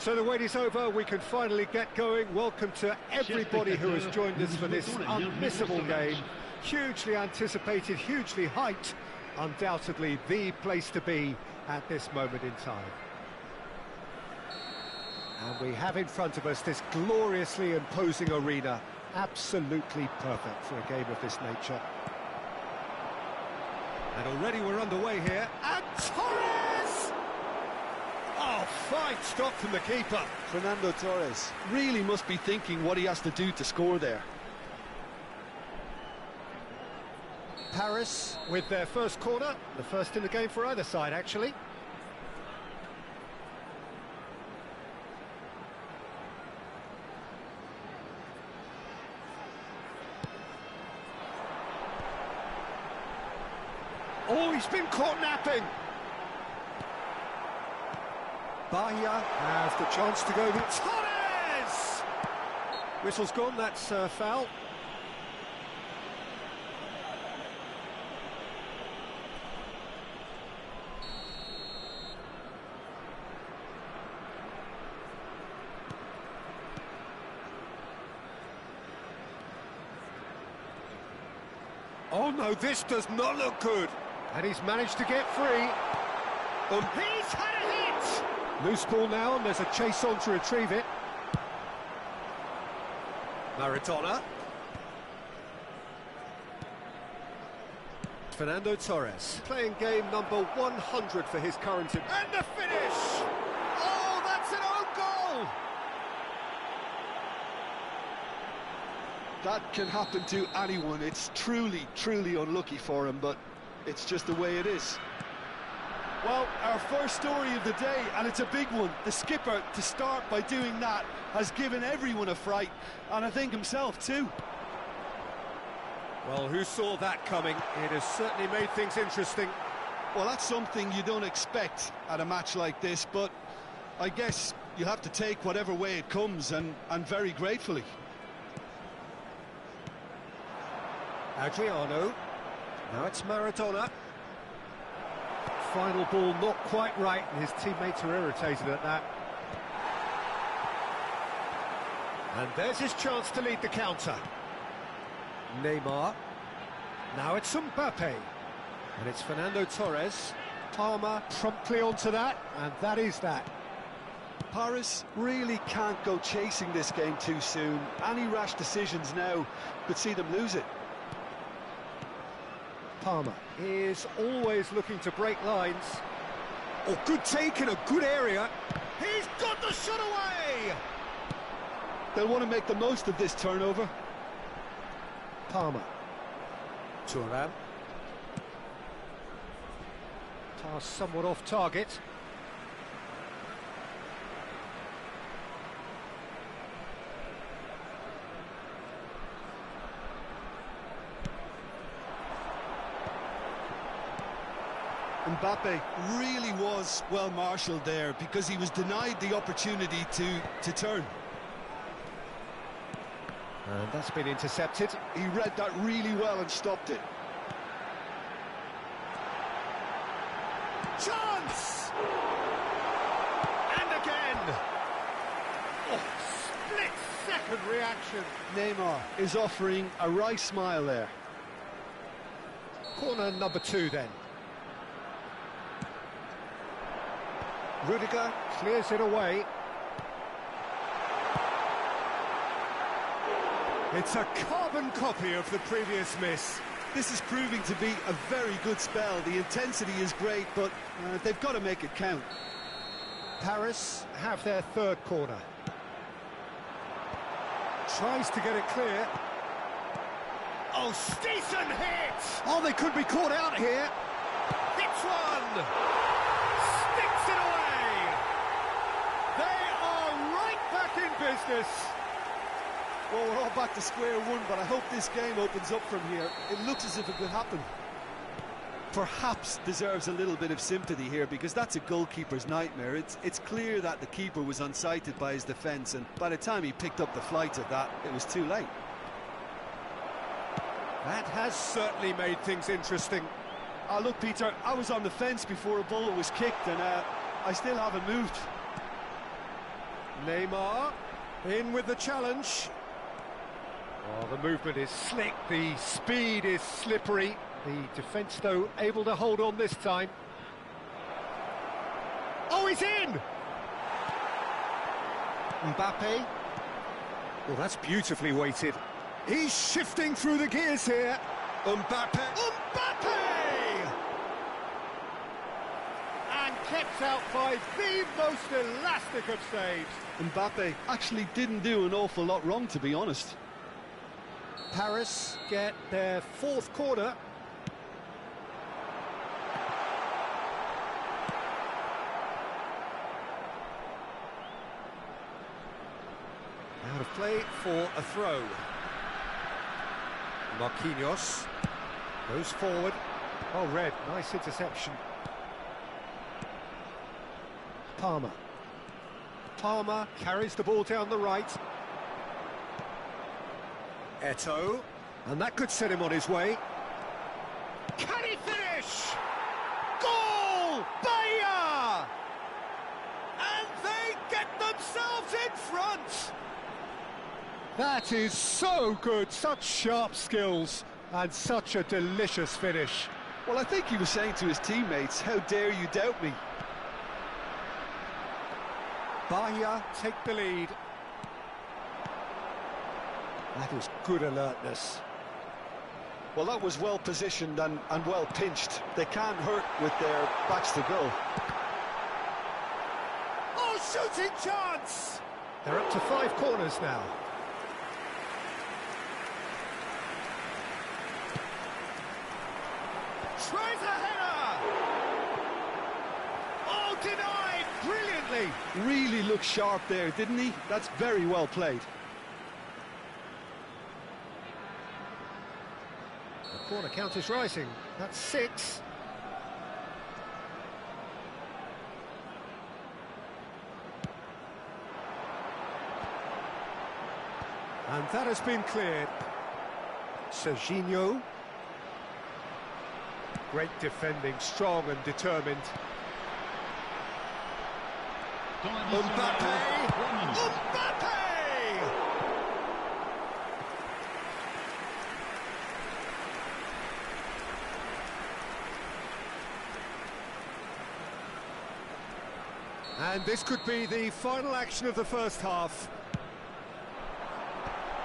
So the wait is over, we can finally get going. Welcome to everybody who has joined us for this unmissable game. Hugely anticipated, hugely hyped. Undoubtedly the place to be at this moment in time. And we have in front of us this gloriously imposing arena. Absolutely perfect for a game of this nature. And already we're underway here. And Torres! Oh, fine stop from the keeper. Fernando Torres really must be thinking what he has to do to score there. Paris with their first corner, the first in the game for either side, actually. Oh, he's been caught napping. Bahia has the chance to go with Torres! Whistle's gone, that's foul. Oh no, this does not look good. And he's managed to get free. He's had a hit! Loose ball now, and there's a chase on to retrieve it. Maradona. Fernando Torres. Playing game number 100 for his current team. And the finish! Oh, that's an own goal! That can happen to anyone. It's truly, truly unlucky for him, but it's just the way it is. Well, our first story of the day, and it's a big one. The skipper, to start by doing that, has given everyone a fright, and I think himself too. Well, who saw that coming? It has certainly made things interesting. Well, that's something you don't expect at a match like this, but I guess you have to take whatever way it comes, and very gratefully. Adriano. Now it's Maradona. Final ball not quite right, and his teammates are irritated at that. And there's his chance to lead the counter. Neymar. Now it's Mbappe. And it's Fernando Torres. Palmer promptly onto that, and that is that. Paris really can't go chasing this game too soon. Any rash decisions now could see them lose it. Palmer is always looking to break lines. Oh, good take in a good area. He's got the shot away! They'll want to make the most of this turnover. Palmer. Thuram. Pass somewhat off target. Mbappe really was well marshalled there because he was denied the opportunity to turn. And that's been intercepted. He read that really well and stopped it. Chance! And again! Oh, split-second reaction. Neymar is offering a wry smile there. Corner number 2 then. Rudiger clears it away. It's a carbon copy of the previous miss. This is proving to be a very good spell. The intensity is great, but they've got to make it count. Paris have their third corner. Tries to get it clear. Oh, decent hit! Oh, they could be caught out here. Hits one! Sticks it away! They are right back in business. Well, we're all back to square one, but I hope this game opens up from here. It looks as if it could happen. Perhaps deserves a little bit of sympathy here, because that's a goalkeeper's nightmare. It's clear that the keeper was unsighted by his defence, and by the time he picked up the flight of that, it was too late. That has certainly made things interesting. Look, Peter, I was on the fence before a ball was kicked, and I still haven't moved. Neymar, in with the challenge. Oh, the movement is slick, the speed is slippery. The defence, though, able to hold on this time. Oh, he's in! Mbappe. Well, that's beautifully weighted. He's shifting through the gears here. Mbappe. Mbappe! And kept out by the most elastic of saves. Mbappe actually didn't do an awful lot wrong, to be honest. Paris get their fourth corner. Out of play for a throw. Marquinhos goes forward. Oh, red, nice interception. Palmer. Palmer carries the ball down the right. ENTÁO, and that could set him on his way. Can he finish? Goal! Bahia! And they get themselves in front! That is so good, such sharp skills, and such a delicious finish. Well, I think he was saying to his teammates, how dare you doubt me? Bahia take the lead. That is good alertness. Well, that was well positioned and well pinched. They can't hurt with their backs to goal. Oh, shooting chance! They're up to 5 corners now. Tries a header! Oh, denied brilliantly! Really looked sharp there, didn't he? That's very well played. The corner count is rising. That's 6. And that has been cleared. Serginho. Great defending, strong and determined. Mbappe! Mbappe! And this could be the final action of the first half.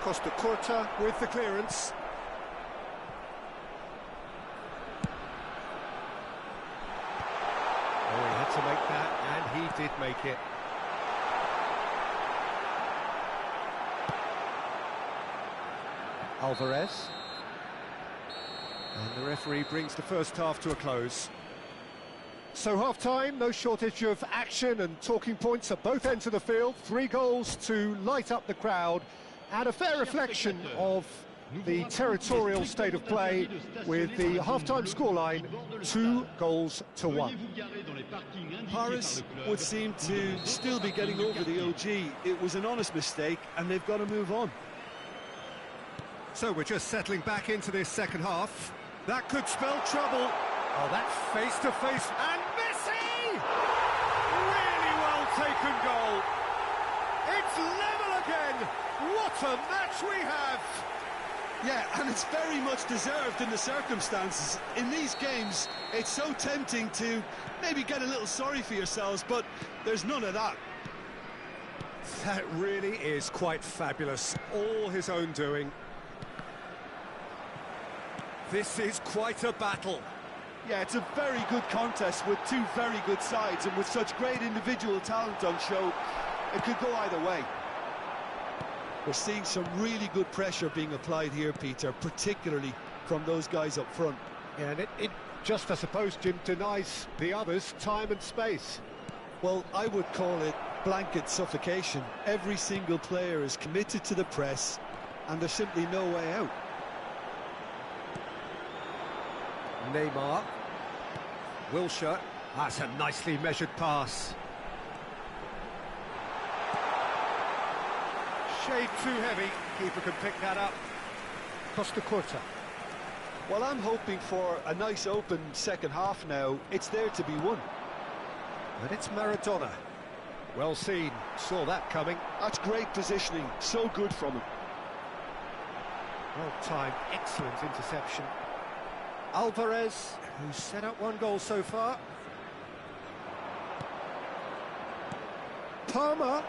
Costa Curta with the clearance. Oh, he had to make that, and he did make it. Alvarez. And the referee brings the first half to a close. So half-time, no shortage of action and talking points at both ends of the field. 3 goals to light up the crowd, and a fair reflection of the territorial state of play, with the half-time scoreline 2-1. Paris would seem to still be getting over the OG. It was an honest mistake, and they've got to move on. So we're just settling back into this second half. That could spell trouble. Oh, that's face-to-face, and Messi! Really well taken goal. It's level again. What a match we have. Yeah, and it's very much deserved in the circumstances. In these games, it's so tempting to maybe get a little sorry for yourselves, but there's none of that. That really is quite fabulous. All his own doing. This is quite a battle. Yeah, it's a very good contest with 2 very good sides, and with such great individual talent on show, it could go either way. We're seeing some really good pressure being applied here, Peter, particularly from those guys up front. Yeah, and it just, I suppose, Jim, denies the others time and space. Well, I would call it blanket suffocation. Every single player is committed to the press, and there's simply no way out. Neymar. Wilshere. That's a nicely measured pass. Shade too heavy. Keeper can pick that up. Costa Curta. Well, I'm hoping for a nice open second half now. It's there to be won. And it's Maradona. Well seen, saw that coming. That's great positioning, so good from him. Well timed, excellent interception. Alvarez, who's set up one goal so far. Palmer.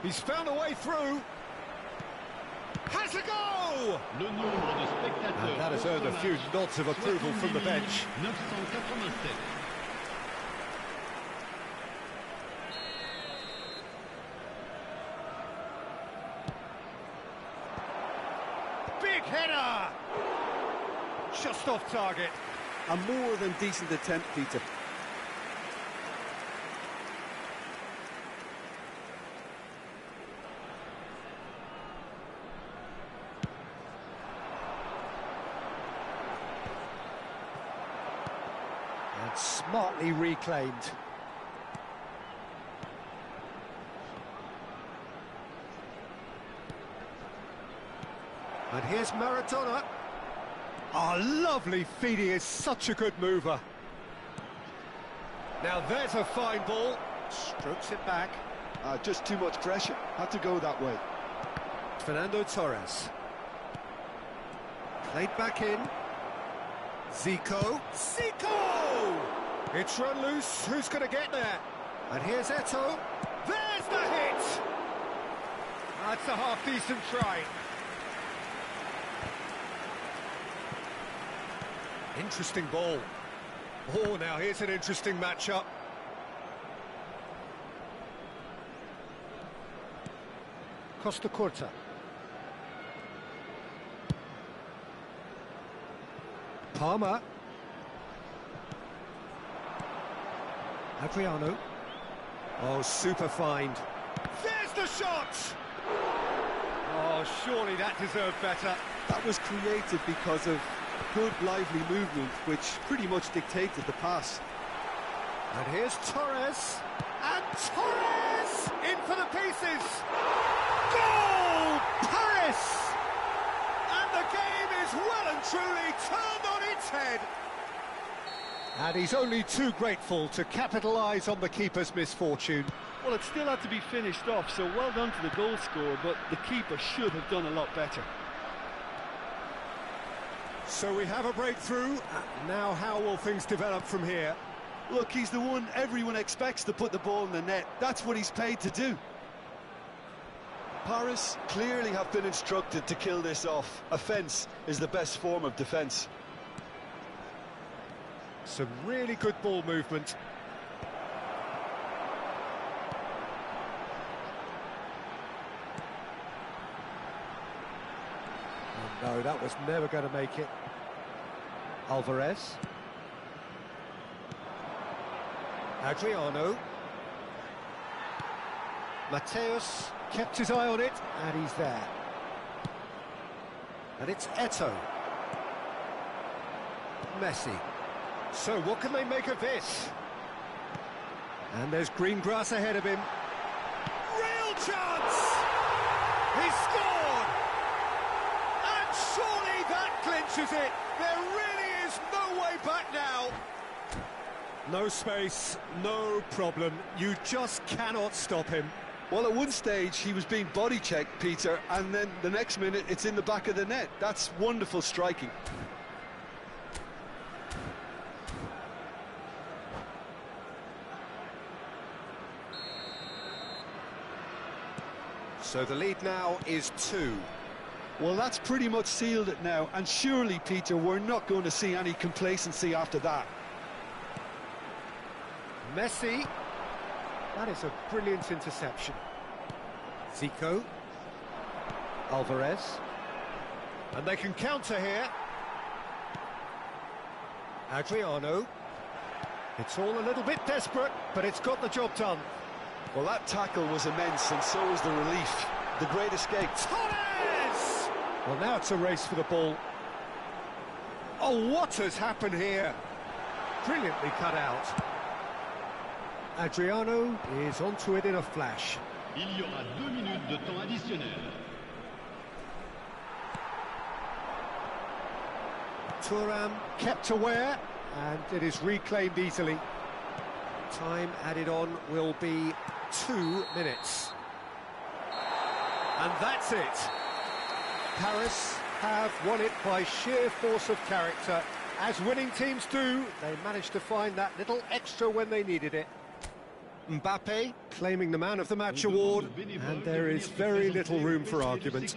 He's found a way through. Has a go! And that has earned a few nods of approval from the bench. Big header! Just off target. A more than decent attempt, Peter. And smartly reclaimed. And here's Maradona. Oh, lovely feed, he is such a good mover. Now there's a fine ball. Strokes it back. Just too much pressure. Had to go that way. Fernando Torres. Played back in. Zico. Zico! It's run loose. Who's going to get there? And here's ENTÁO. There's the hit! That's a half-decent try. Interesting ball. Oh, now here's an interesting matchup. Costa Curta. Palmer. Adriano. Oh, super find. There's the shot! Oh, surely that deserved better. That was created because of good, lively movement, which pretty much dictated the pass. And here's Torres. And Torres! In for the pieces! Goal! Paris! And the game is well and truly turned on its head. And he's only too grateful to capitalise on the keeper's misfortune. Well, it still had to be finished off, so well done to the goal scorer, but the keeper should have done a lot better. So we have a breakthrough. Now how will things develop from here? Look, he's the one everyone expects to put the ball in the net. That's what he's paid to do. Paris clearly have been instructed to kill this off. Offence is the best form of defence. Some really good ball movement. Oh, no, that was never going to make it. Alvarez. Adriano. Mateus kept his eye on it, and he's there. And it's ENTÁO. Messi. So what can they make of this? And there's green grass ahead of him. Real chance! He scored! And surely that clinches it. There really is no way back now. No space, no problem. You just cannot stop him. Well, at one stage, he was being body-checked, Peter, and then the next minute, it's in the back of the net. That's wonderful striking. So the lead now is 2. Well, that's pretty much sealed it now, and surely, Peter, we're not going to see any complacency after that. Messi. That is a brilliant interception. Zico. Alvarez. And they can counter here. Adriano. It's all a little bit desperate, but it's got the job done. Well, that tackle was immense, and so was the relief. The great escape. Torres! Well, now it's a race for the ball. Oh, what has happened here? Brilliantly cut out. Adriano is onto it in a flash. Il y aura 2 minutes de temps additionnel. Thuram kept aware, And it is reclaimed easily. Time added on will be 2 minutes. And that's it. Paris have won it by sheer force of character. As winning teams do, they managed to find that little extra when they needed it. Mbappe claiming the Man of the Match award, and there is very little room for argument.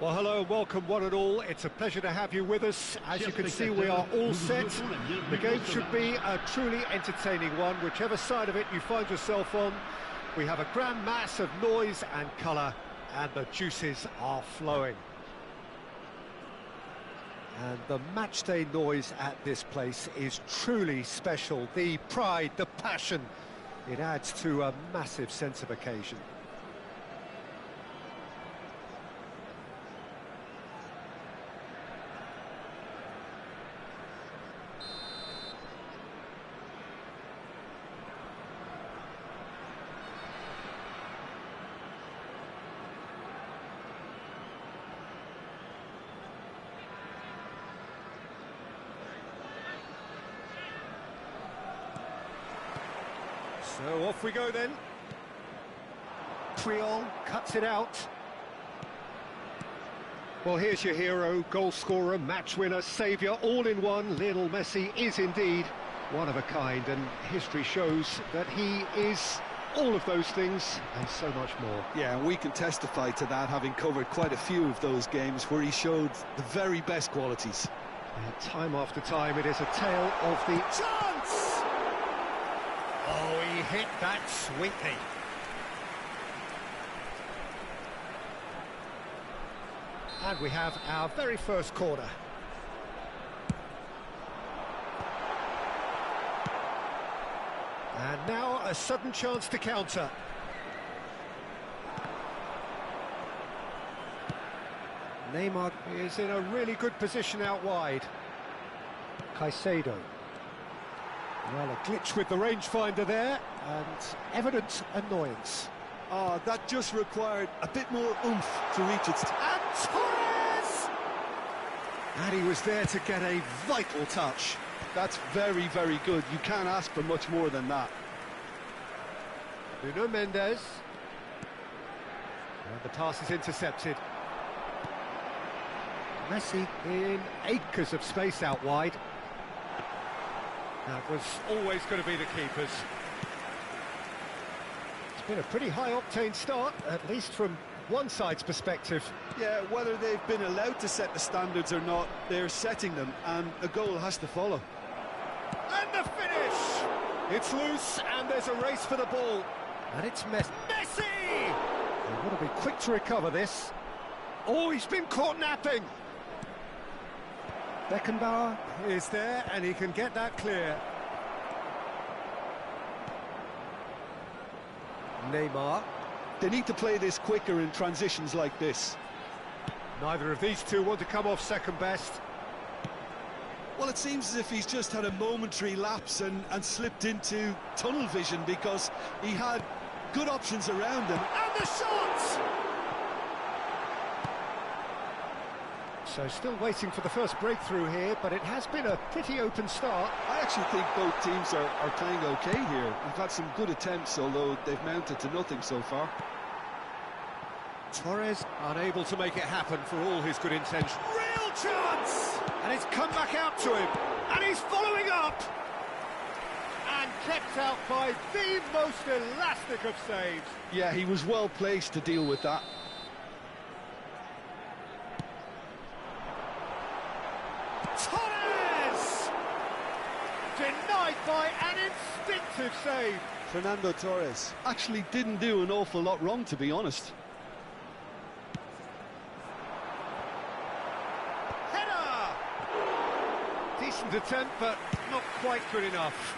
Well, hello and welcome one and all. It's a pleasure to have you with us. As you can see, we are all set. The game should be a truly entertaining one, whichever side of it you find yourself on. We have a grand mass of noise and colour, and the juices are flowing. And the matchday noise at this place is truly special. The pride, the passion, it adds to a massive sense of occasion. So off we go then. Creole cuts it out. Well, here's your hero, goal scorer, match winner, saviour, all in one. Lionel Messi is indeed one of a kind, and history shows that he is all of those things and so much more. Yeah, and we can testify to that, having covered quite a few of those games where he showed the very best qualities. And time after time, it is a tale of the chance! Oh, he hit that sweetly. And we have our very first corner. And now a sudden chance to counter. Neymar is in a really good position out wide. Caicedo. Well, a glitch with the rangefinder there, and evident annoyance. Oh, that just required a bit more oomph to reach its... And Torres! And he was there to get a vital touch. That's very, very good. You can't ask for much more than that. Nuno Mendes. And the pass is intercepted. Messi in acres of space out wide. That was always going to be the keepers. It's been a pretty high-octane start, at least from one side's perspective. Yeah, whether they've been allowed to set the standards or not, they're setting them, and a goal has to follow. And the finish! It's loose, and there's a race for the ball. And it's Messi! They've got to be quick to recover this. Oh, he's been caught napping! Beckenbauer is there, and he can get that clear. Neymar. They need to play this quicker in transitions like this. Neither of these two want to come off second best. Well, it seems as if he's just had a momentary lapse and slipped into tunnel vision, because he had good options around him. And the shot! So still waiting for the first breakthrough here, but it has been a pretty open start. I actually think both teams are playing okay here. We've had some good attempts, although they've mounted to nothing so far. Torres unable to make it happen for all his good intentions. Real chance! And it's come back out to him, and he's following up! And kept out by the most elastic of saves. Yeah, he was well placed to deal with that. Torres! Denied by an instinctive save. Fernando Torres actually didn't do an awful lot wrong, to be honest. Header! Decent attempt, but not quite good enough.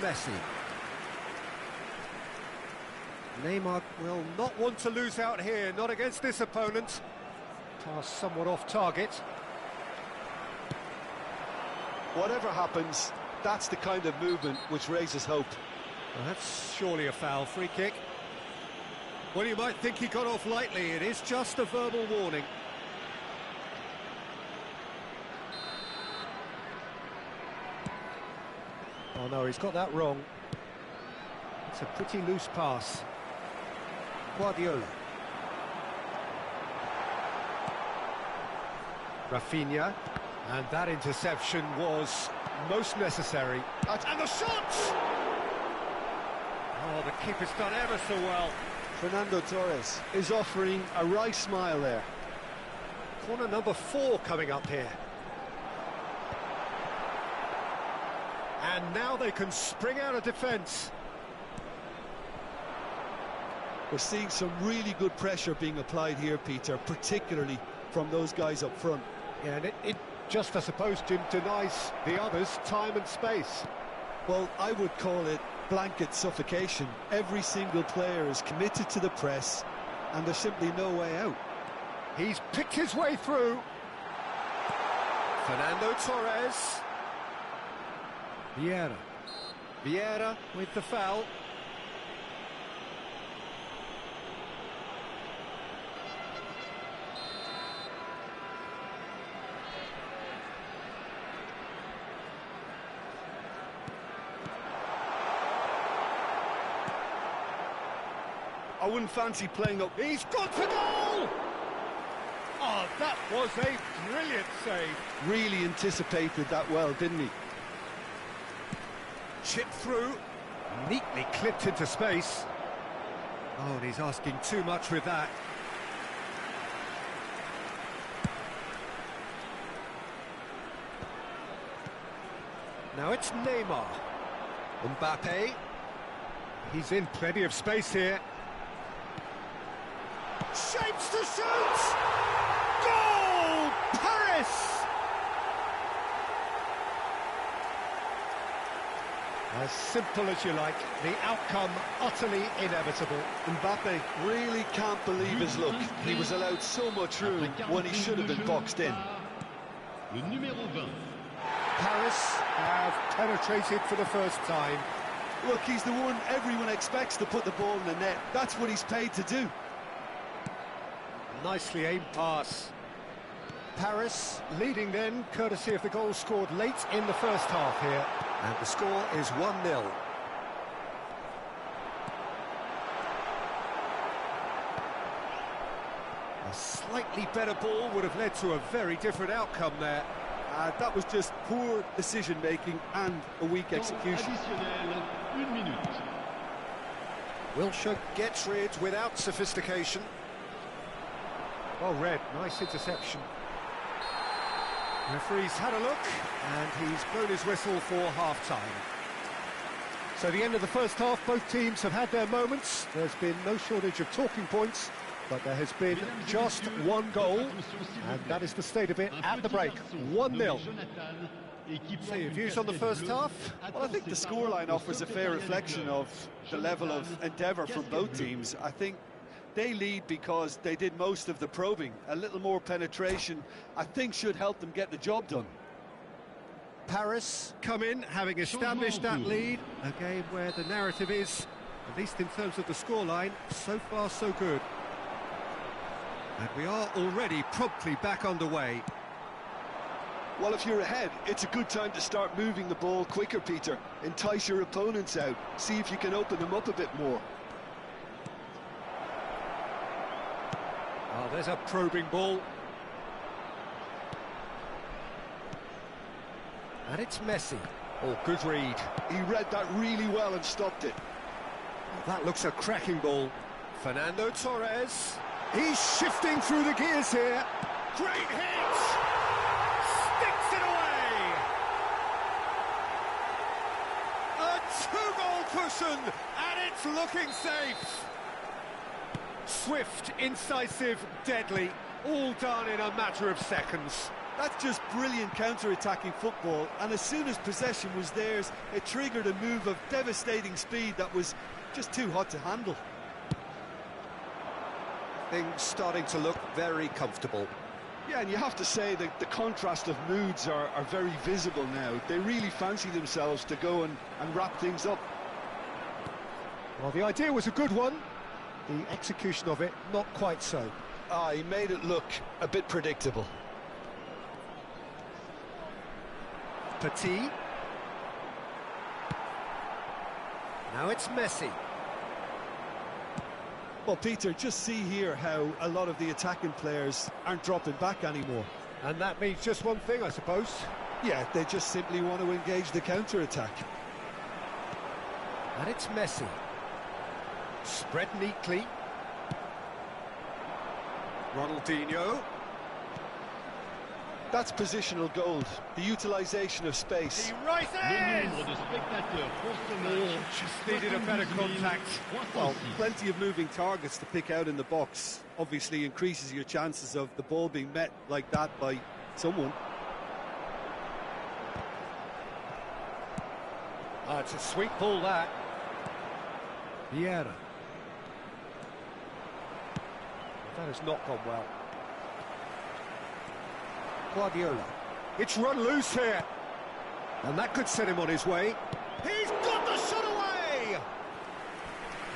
Messi. Neymar will not want to lose out here, not against this opponent. Pass somewhat off target. Whatever happens, that's the kind of movement which raises hope. Well, that's surely a foul. Free kick. Well, you might think he got off lightly. It is just a verbal warning. Oh no, he's got that wrong. It's a pretty loose pass. Guardiola. Rafinha. And that interception was most necessary. And the shot! Oh, the keeper's done ever so well. Fernando Torres is offering a wry smile there. Corner number 4 coming up here. And now they can spring out of defence. We're seeing some really good pressure being applied here, Peter, particularly from those guys up front. Yeah, and it just, I suppose, Jim, denies the others time and space. Well, I would call it blanket suffocation. Every single player is committed to the press, and there's simply no way out. He's picked his way through. Fernando Torres. Vieira with the foul. I wouldn't fancy playing up. He's gone for goal! Oh, that was a brilliant save. Really anticipated that well, didn't he? Chipped through, neatly clipped into space. Oh, and he's asking too much with that. Now it's Neymar. Mbappe. He's in plenty of space here. Shapes to shoot! Goal! Paris! As simple as you like, the outcome utterly inevitable. Mbappe really can't believe his luck. He was allowed so much room when he should have been boxed in. Le numéro 20. Paris have penetrated for the first time. Look, he's the one everyone expects to put the ball in the net. That's what he's paid to do. Nicely aimed pass. Paris leading then, courtesy of the goal scored late in the first half here. And the score is 1-0. A slightly better ball would have led to a very different outcome there. That was just poor decision-making and a weak execution. Additionnel, 1 minute. Wilshere gets rid without sophistication. Well read, nice interception. Referee's had a look, and he's blown his whistle for half-time. So the end of the first half, both teams have had their moments. There's been no shortage of talking points, but there has been just one goal, and that is the state of it at the break, 1-0. So your views on the first half? Well, I think the scoreline offers a fair reflection of the level of endeavour from both teams. I think they lead because they did most of the probing. A little more penetration, I think, should help them get the job done. Paris come in, having established that lead. A game where the narrative is, at least in terms of the scoreline, so far so good. And we are already promptly back underway. Well, if you're ahead, it's a good time to start moving the ball quicker, Peter. Entice your opponents out. See if you can open them up a bit more. Oh, there's a probing ball. And it's Messi. Oh, good read. He read that really well and stopped it. That looks a cracking ball. Fernando Torres. He's shifting through the gears here. Great hit! Sticks it away! A two-goal cushion, and it's looking safe. Swift, incisive, deadly, all done in a matter of seconds. That's just brilliant counter-attacking football, and as soon as possession was theirs, it triggered a move of devastating speed that was just too hot to handle. Things starting to look very comfortable. Yeah, and you have to say that the contrast of moods are very visible now. They really fancy themselves to go and wrap things up. Well, the idea was a good one. The execution of it, not quite so. He made it look a bit predictable. Petit. Now it's Messi. Well, Peter, just see here how a lot of the attacking players aren't dropping back anymore. And that means just one thing, I suppose. Yeah, they just simply want to engage the counter-attack. And it's Messi. Spread neatly. Ronaldinho. That's positional gold, the utilisation of space. He Le rises! nombre de spectateurs pour ce match. Just needed a better contact. Well, plenty of moving targets to pick out in the box. Obviously increases your chances of the ball being met like that by someone. It's a sweet ball, that. Vieira. That has not gone well. Guardiola. It's run loose here. And that could set him on his way. He's got the shot away!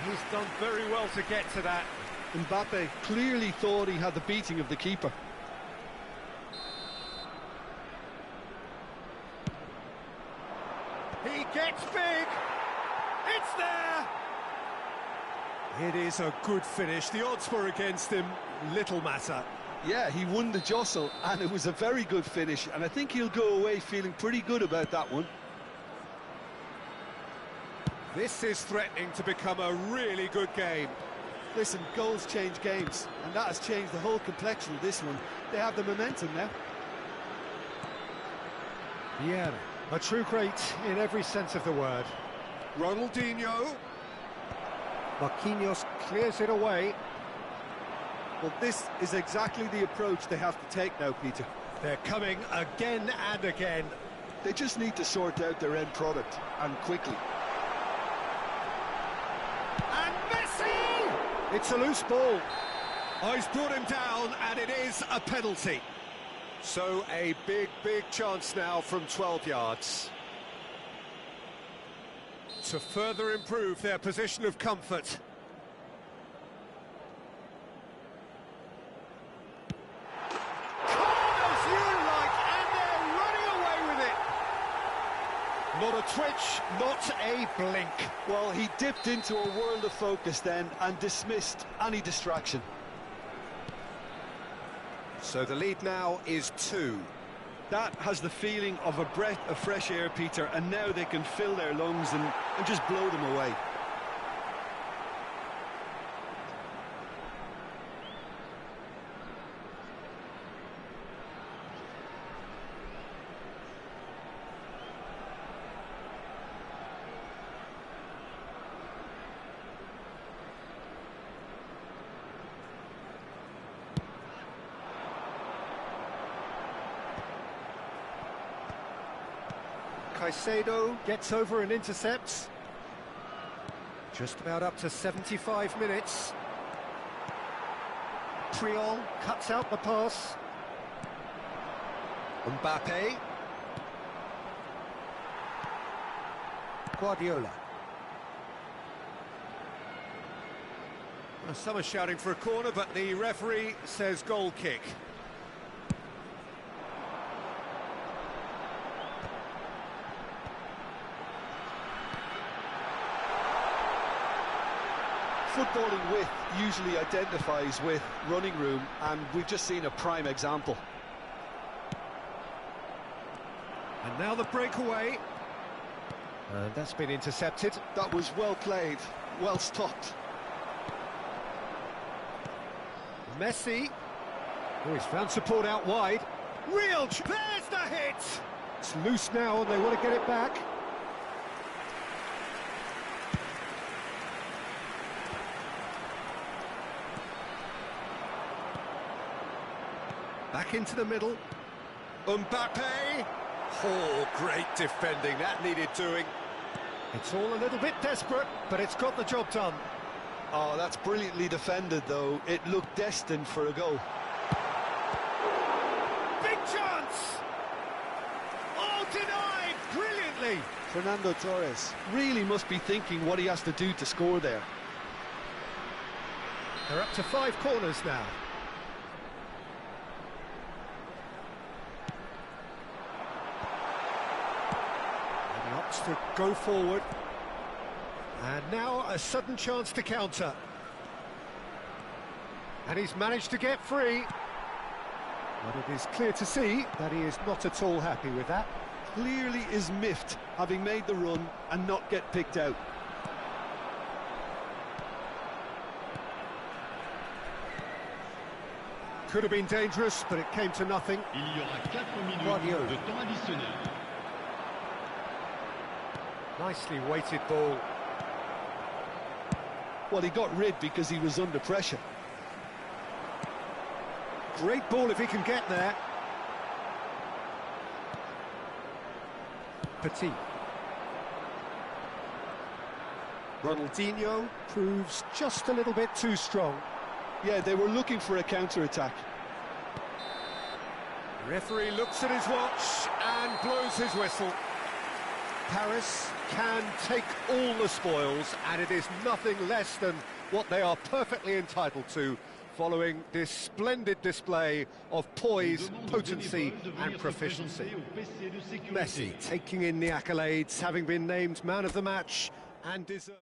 He's done very well to get to that. Mbappe clearly thought he had the beating of the keeper. He gets big. It's there. It is a good finish. The odds were against him. Little matter. Yeah, he won the jostle, and it was a very good finish, and I think he'll go away feeling pretty good about that one. This is threatening to become a really good game. Listen, goals change games, and that has changed the whole complexion of this one. They have the momentum now. Vieira. A true great in every sense of the word. Ronaldinho. Marquinhos clears it away. Well, this is exactly the approach they have to take now, Peter. They're coming again and again. They just need to sort out their end product, and quickly. And Messi! It's a loose ball. Oh, he's brought him down, and it is a penalty. So a big chance now from 12 yards. To further improve their position of comfort. Corners you like, and they're running away with it. Not a twitch, not a blink. Well, he dipped into a world of focus then and dismissed any distraction. So the lead now is 2. That has the feeling of a breath of fresh air, Peter, and now they can fill their lungs and just blow them away. Caicedo gets over and intercepts. Just about up to 75 minutes. Triol cuts out the pass. Mbappe. Guardiola. Well, some are shouting for a corner, but the referee says goal kick. Footballing width usually identifies with running room, and we've just seen a prime example. And now the breakaway. And that's been intercepted. That was well played, well stopped. Messi. Oh, he's found support out wide. There's the hit! It's loose now and they want to get it back. Back into the middle. Mbappe. Oh, great defending. That needed doing. It's all a little bit desperate, but it's got the job done. Oh, that's brilliantly defended, though. It looked destined for a goal. Big chance! Oh, denied brilliantly. Fernando Torres really must be thinking what he has to do to score there. They're up to 5 corners now. To go forward, and now a sudden chance to counter, and he's managed to get free, but it is clear to see that he is not at all happy with that. Clearly is miffed, having made the run and not get picked out. Could have been dangerous, but it came to nothing. Il y aura 4 minutes Radio. de temps additionnel. Nicely weighted ball. Well, he got rid because he was under pressure. Great ball if he can get there. Petit. Ronaldinho proves just a little bit too strong. Yeah, they were looking for a counter-attack. Referee looks at his watch and blows his whistle. Paris can take all the spoils, and it is nothing less than what they are perfectly entitled to, following this splendid display of poise, potency and proficiency. Messi taking in the accolades, having been named man of the match and deserves...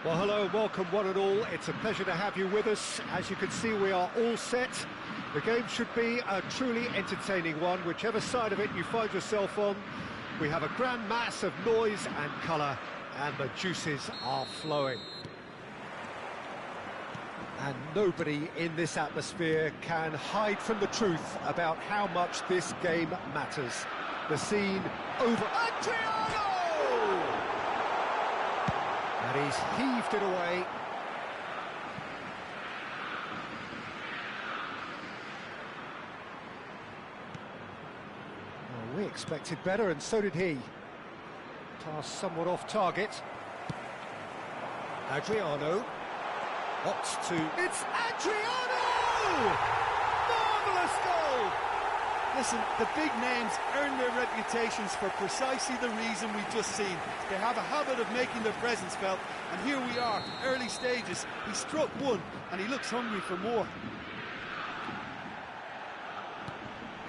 Well, hello, welcome one and all. It's a pleasure to have you with us. As you can see, we are all set. The game should be a truly entertaining one, whichever side of it you find yourself on. We have a grand mass of noise and colour, and the juices are flowing. And nobody in this atmosphere can hide from the truth about how much this game matters. The scene over... Adriano! And he's heaved it away. Well, we expected better, and so did he. Pass somewhat off target. Adriano opts to... It's Adriano! Marvellous goal! Listen, the big names earn their reputations for precisely the reason we've just seen. They have a habit of making their presence felt, and here we are, early stages. He struck one, and he looks hungry for more.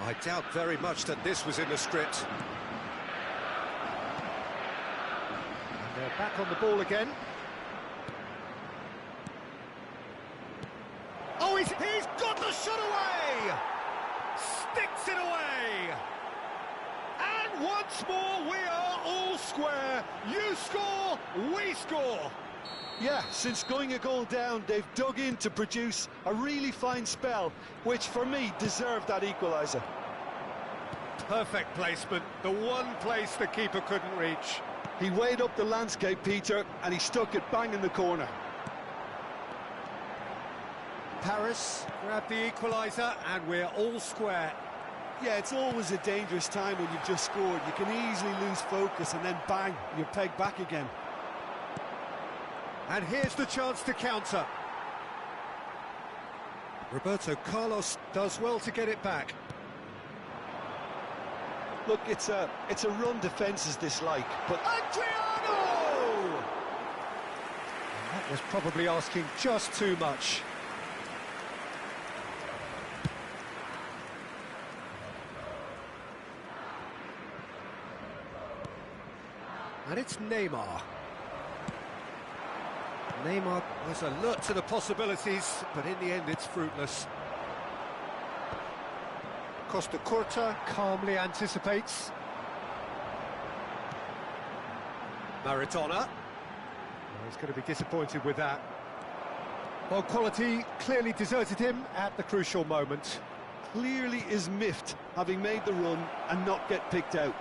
I doubt very much that this was in the script. And they're back on the ball again. Oh, he's got the shot away! Sticks it away! And once more we are all square. You score, we score. Yeah, since going a goal down, they've dug in to produce a really fine spell, which for me deserved that equaliser. Perfect placement, the one place the keeper couldn't reach. He weighed up the landscape, Peter, and he stuck it bang in the corner. Paris grabbed the equaliser and we're all square. Yeah, it's always a dangerous time when you've just scored. You can easily lose focus and then bang, you're pegged back again. And here's the chance to counter. Roberto Carlos does well to get it back. Look, it's a run defence's dislike, but Adriano! That was probably asking just too much. And it's Neymar. Neymar was alert to the possibilities, but in the end it's fruitless. Costa Curta calmly anticipates. Maradona. Oh, he's going to be disappointed with that. Well, quality clearly deserted him at the crucial moment. clearly is miffed, having made the run and not get picked out.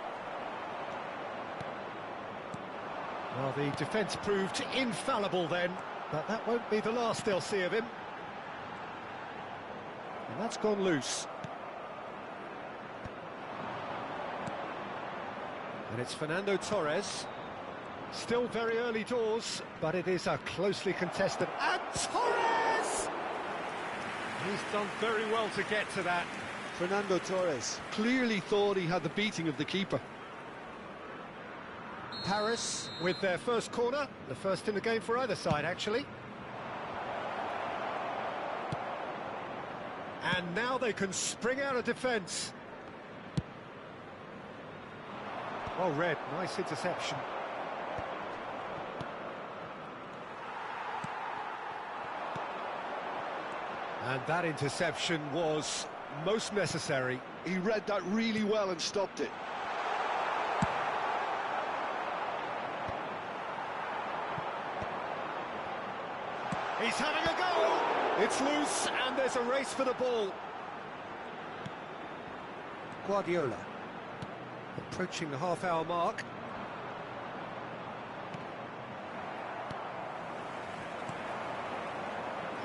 Well, the defence proved infallible then, but that won't be the last they'll see of him. And that's gone loose. And it's Fernando Torres. Still very early doors, but it is a closely contested... And Torres! He's done very well to get to that. Fernando Torres clearly thought he had the beating of the keeper. Paris with their first corner, the first in the game for either side, actually. And now they can spring out of defence. Well read, nice interception. And that interception was most necessary. He read that really well and stopped it. He's having a go! It's loose and there's a race for the ball. Guardiola approaching the half-hour mark.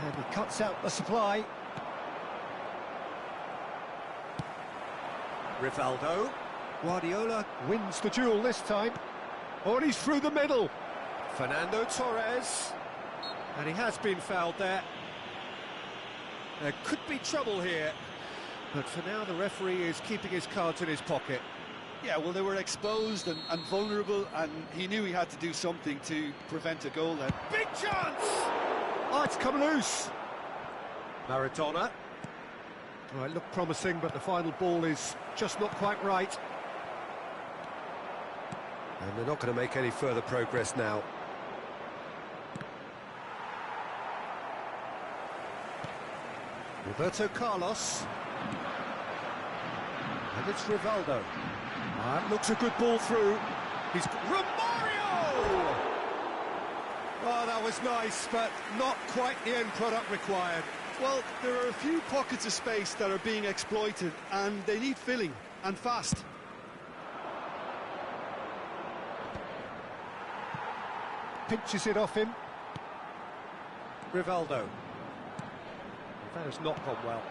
And he cuts out the supply. Rivaldo. Guardiola wins the duel this time. Oh, and he's through the middle. Fernando Torres. And he has been fouled there. There could be trouble here. But for now, the referee is keeping his cards in his pocket. Yeah, well, they were exposed and vulnerable, and he knew he had to do something to prevent a goal then. Big chance! Oh, it's come loose. Maradona. Oh, it looked promising, but the final ball is just not quite right. And they're not going to make any further progress now. Roberto Carlos. And it's Rivaldo. That looks a good ball through. He's... Romario! Oh, that was nice, but not quite the end product required. Well, there are a few pockets of space that are being exploited, and they need filling, and fast. Pinches it off him. Rivaldo. That has not gone well.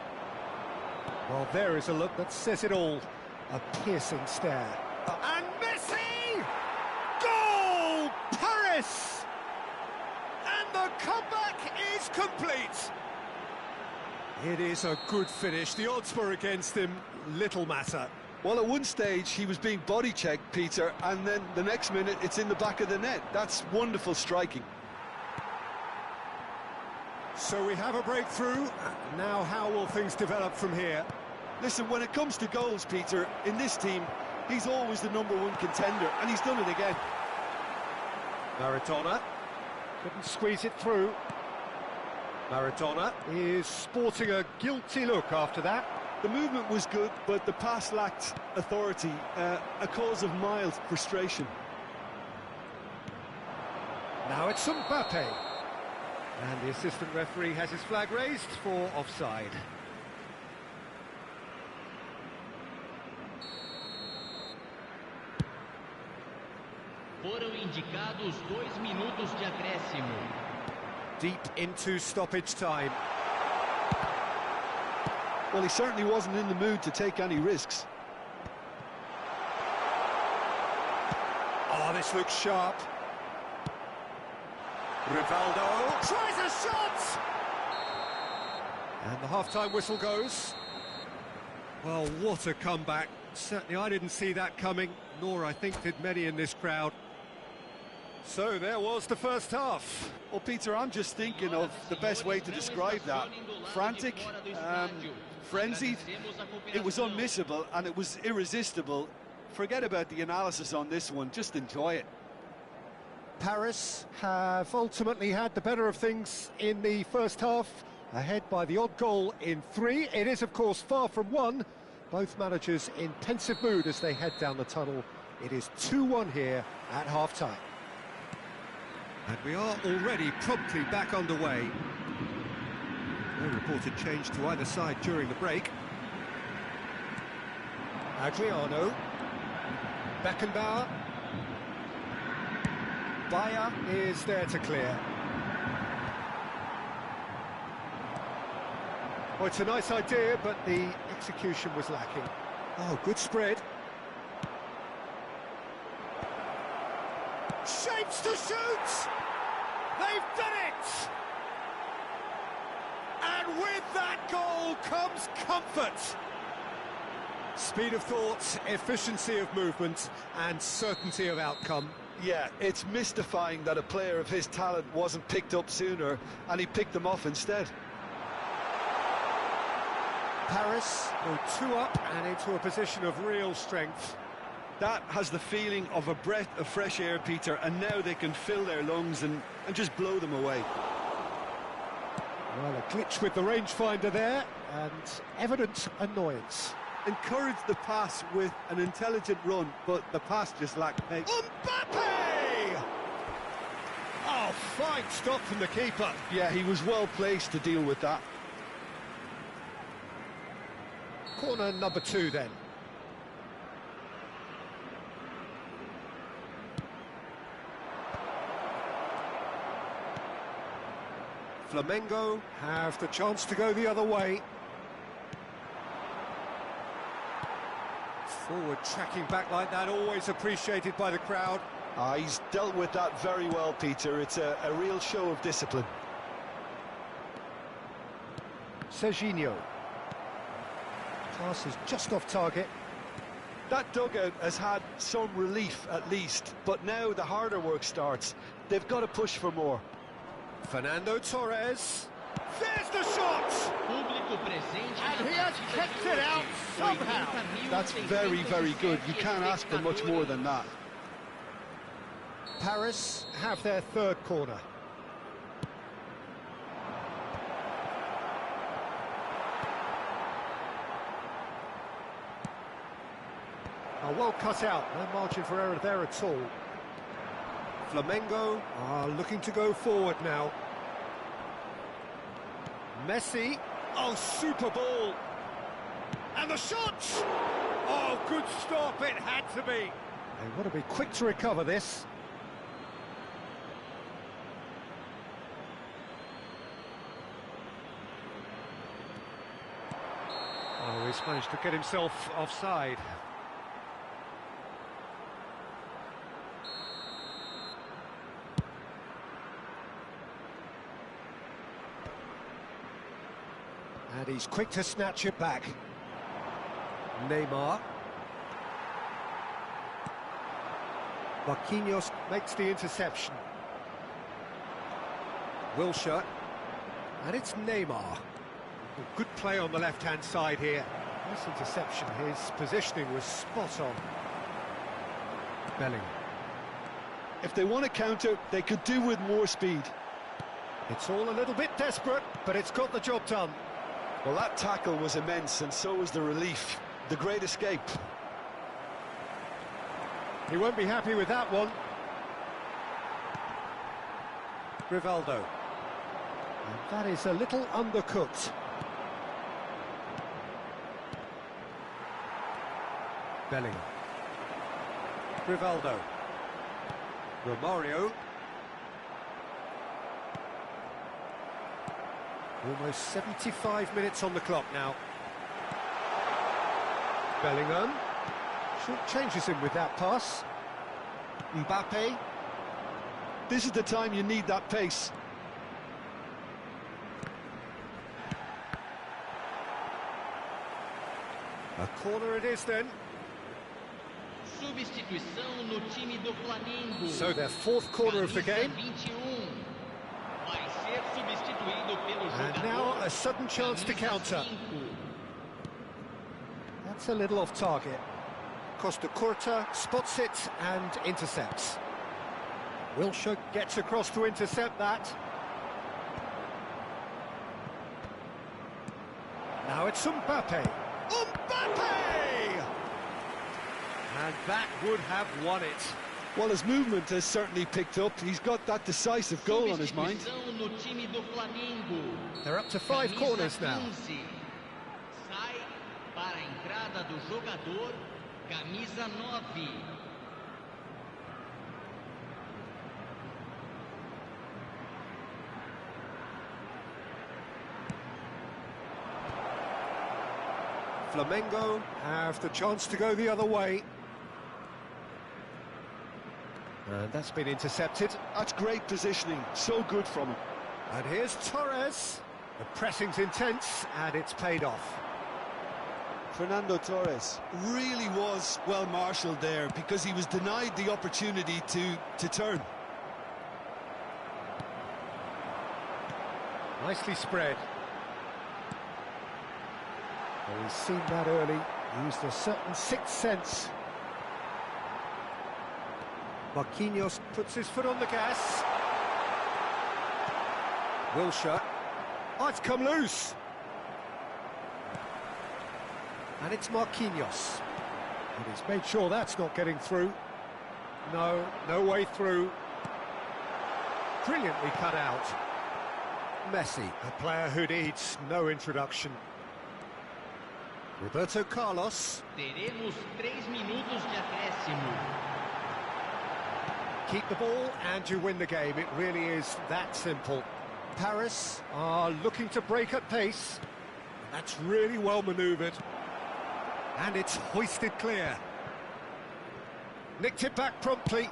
Well, there is a look that says it all. A piercing stare. And Messi! Goal! Paris! And the comeback is complete. It is a good finish. The odds were against him. Little matter. Well, at one stage, he was being body-checked, Peter, and then the next minute, it's in the back of the net. That's wonderful striking. So we have a breakthrough. Now how will things develop from here? Listen, when it comes to goals, Peter, in this team, he's always the #1 contender, and he's done it again. Maradona couldn't squeeze it through. Maradona is sporting a guilty look after that. The movement was good, but the pass lacked authority, a cause of mild frustration. Now it's Mbappe. And the assistant referee has his flag raised for offside. Foram indicados 2 minutos de acréscimo. Deep into stoppage time. Well, he certainly wasn't in the mood to take any risks. Oh, this looks sharp. Rivaldo tries a shot! And the half-time whistle goes. Well, what a comeback. Certainly I didn't see that coming, nor I think did many in this crowd. So there was the first half. Well, Peter, I'm just thinking of the best way to describe that. Frantic, frenzied. It was unmissable and it was irresistible. Forget about the analysis on this one, just enjoy it. Paris have ultimately had the better of things in the first half, ahead by the odd goal in 3. It is, of course, far from 1. Both managers in pensive mood as they head down the tunnel. It is 2-1 here at half-time. And we are already promptly back underway. No reported change to either side during the break. Agliano. Beckenbauer. Bayer is there to clear. Well, it's a nice idea, but the execution was lacking. Oh, good spread. Shapes to shoot! They've done it! And with that goal comes comfort. Speed of thought, efficiency of movement, and certainty of outcome. Yeah, it's mystifying that a player of his talent wasn't picked up sooner, and he picked them off instead. Paris go 2 up and into a position of real strength. That has the feeling of a breath of fresh air, Peter, and now they can fill their lungs and just blow them away. Well, a glitch with the rangefinder there, and evident annoyance. Encouraged the pass with an intelligent run, but the pass just lacked pace. Mbappe! Oh, fine stop from the keeper. Yeah, he was well placed to deal with that. Corner number 2 then. Flamengo have the chance to go the other way. Forward tracking back like that, always appreciated by the crowd. He's dealt with that very well, Peter. It's a real show of discipline. Serginho. Pass is just off target. That dugout has had some relief at least, but now the harder work starts. They've got to push for more. Fernando Torres. There's the shot! And he has kept it out somehow. That's very, very good. You can't ask for much more than that. Paris have their 3rd corner. Oh, well cut out. No margin for error there at all. Flamengo are looking to go forward now. Messi. Oh, super ball. And the shot! Oh, good stop, it had to be. They want to be quick to recover this. Oh, he's managed to get himself offside. And he's quick to snatch it back. Neymar. Marquinhos makes the interception. Wilshere. And it's Neymar. Good play on the left-hand side here. Nice interception. His positioning was spot on. Bellingham. If they want to counter, they could do with more speed. It's all a little bit desperate, but it's got the job done. Well, that tackle was immense, and so was the relief. The great escape. He won't be happy with that one. Rivaldo. And that is a little undercooked. Bellingham. Rivaldo. Romario. Almost 75 minutes on the clock now. Bellingham. Short changes him with that pass. Mbappe. This is the time you need that pace. A corner it is then. Substituição no time do Flamengo. So their fourth corner of the game. Vai ser substituído pelo And jogador. now a sudden chance to counter. 5. That's a little off target. Costa Curta spots it and intercepts. Wilshere gets across to intercept that. Now it's Mbappe. Mbappe! And that would have won it. Well, his movement has certainly picked up. He's got that decisive goal on his mind. Substituição no time do Flamengo. They're up to 5 Camisa corners now. 15. Sai para a entrada do jogador, camisa 9. Flamengo have the chance to go the other way. And that's been intercepted. That's great positioning. So good from him. And here's Torres. The pressing's intense, and it's paid off. Fernando Torres really was well marshalled there because he was denied the opportunity to turn. Nicely spread. Well, he's seen that early. Used a certain sixth sense. Marquinhos puts his foot on the gas. Wilshere. Oh, it's come loose. And it's Marquinhos. And he's made sure that's not getting through. No way through. Brilliantly cut out. Messi, a player who needs no introduction. Roberto Carlos. Teremos 3 minutos de acréscimo. Keep the ball and you win the game. It really is that simple. Paris are looking to break at pace. That's really well manoeuvred. And it's hoisted clear. Nicked it back promptly.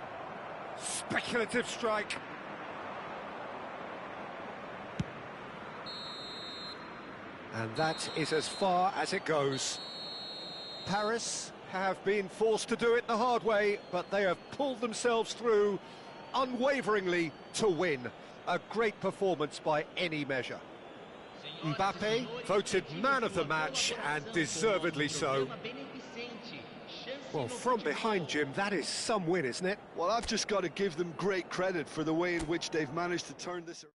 Speculative strike. And that is as far as it goes. Paris have been forced to do it the hard way, but they have pulled themselves through unwaveringly to win. A great performance by any measure. Mbappe voted man of the match, and deservedly so. Well, from behind, Jim, that is some win, isn't it? Well, I've just got to give them great credit for the way in which they've managed to turn this around.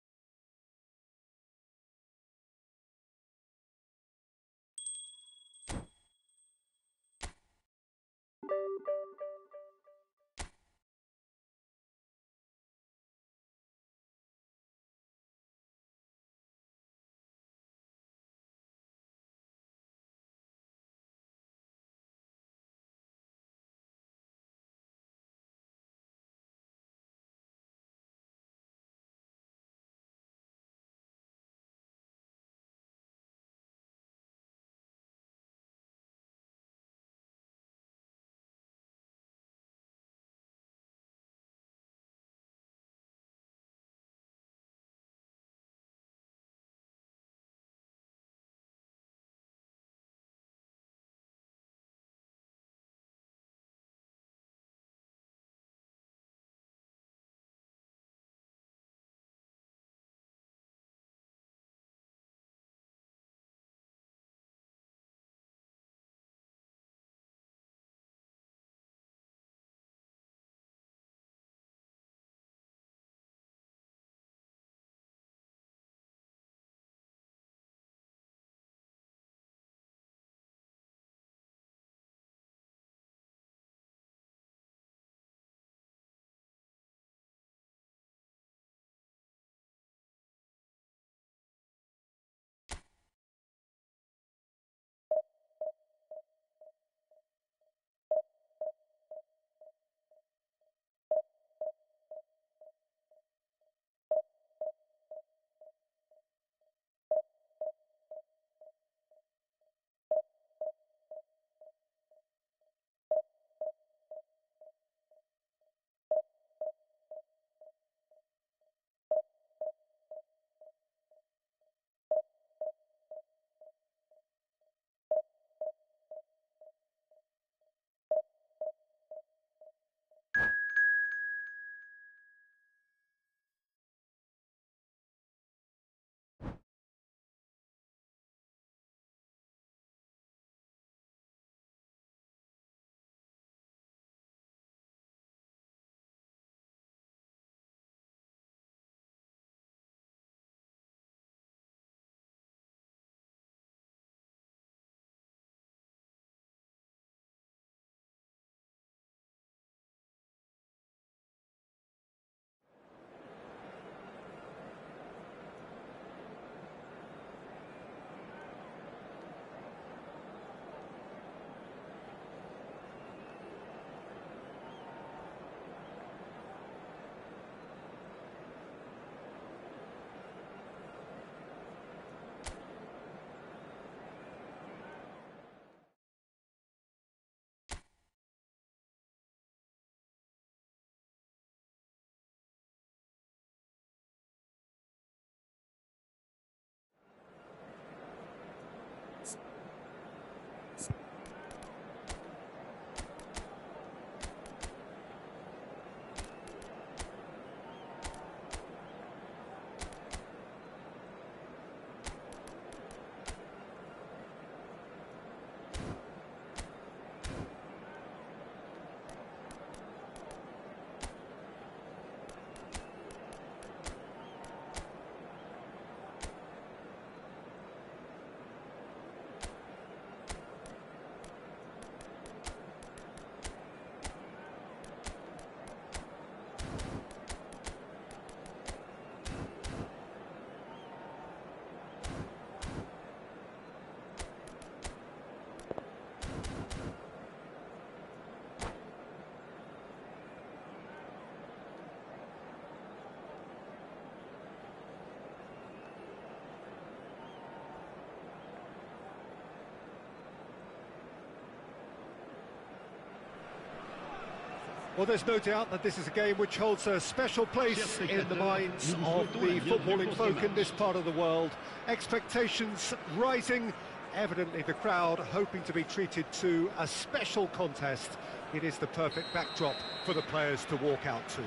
Well, there's no doubt that this is a game which holds a special place in the minds of the footballing folk in this part of the world. Expectations rising, evidently the crowd hoping to be treated to a special contest. It is the perfect backdrop for the players to walk out to.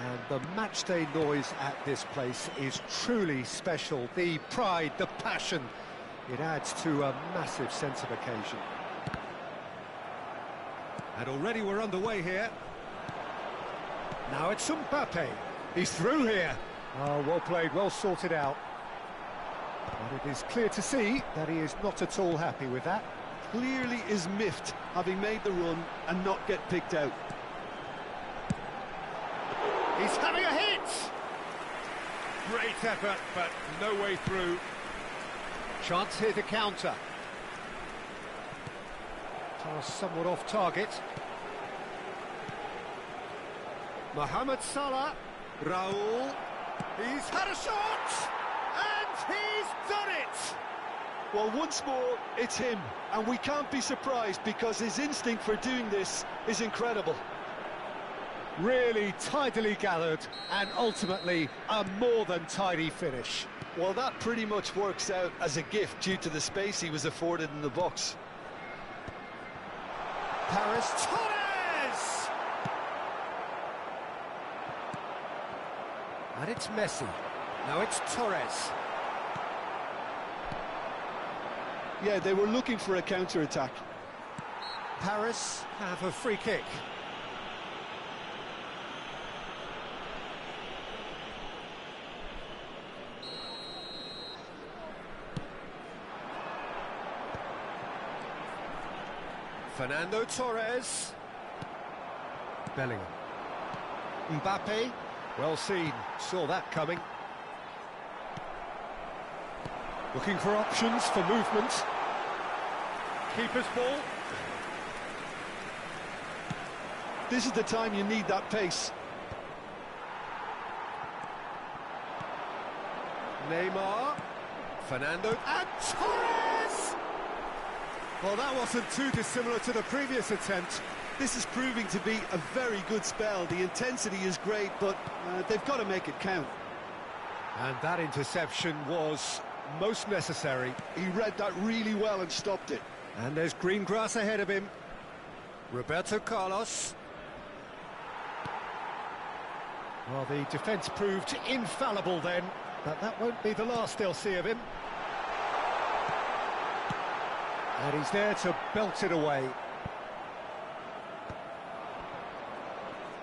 And the matchday noise at this place is truly special. The pride, the passion, it adds to a massive sense of occasion. And already we're underway here. Now it's Mbappe. He's through here. Oh, well played, well sorted out. But it is clear to see that he is not at all happy with that. Clearly is miffed, having made the run and not get picked out. He's having a hit! Great effort, but no way through. Chance here to counter. Pass somewhat off target. Mohamed Salah. Raul. He's had a shot! And he's done it! Well, once more, it's him. And we can't be surprised because his instinct for doing this is incredible. Really tidily gathered and ultimately a more than tidy finish. Well, that pretty much works out as a gift due to the space he was afforded in the box. Paris Torres! And it's Messi. Now it's Torres. Yeah, they were looking for a counter-attack. Paris have a free kick. Fernando Torres. Bellingham. Mbappe. Well seen, saw that coming. Looking for options for movement. Keeper's ball. This is the time you need that pace. Neymar. Fernando. And Torres! Well, that wasn't too dissimilar to the previous attempt. This is proving to be a very good spell. The intensity is great, but they've got to make it count. And that interception was most necessary. He read that really well and stopped it. And there's green grass ahead of him. Roberto Carlos. Well, the defence proved infallible then, but that won't be the last they'll see of him. And he's there to belt it away.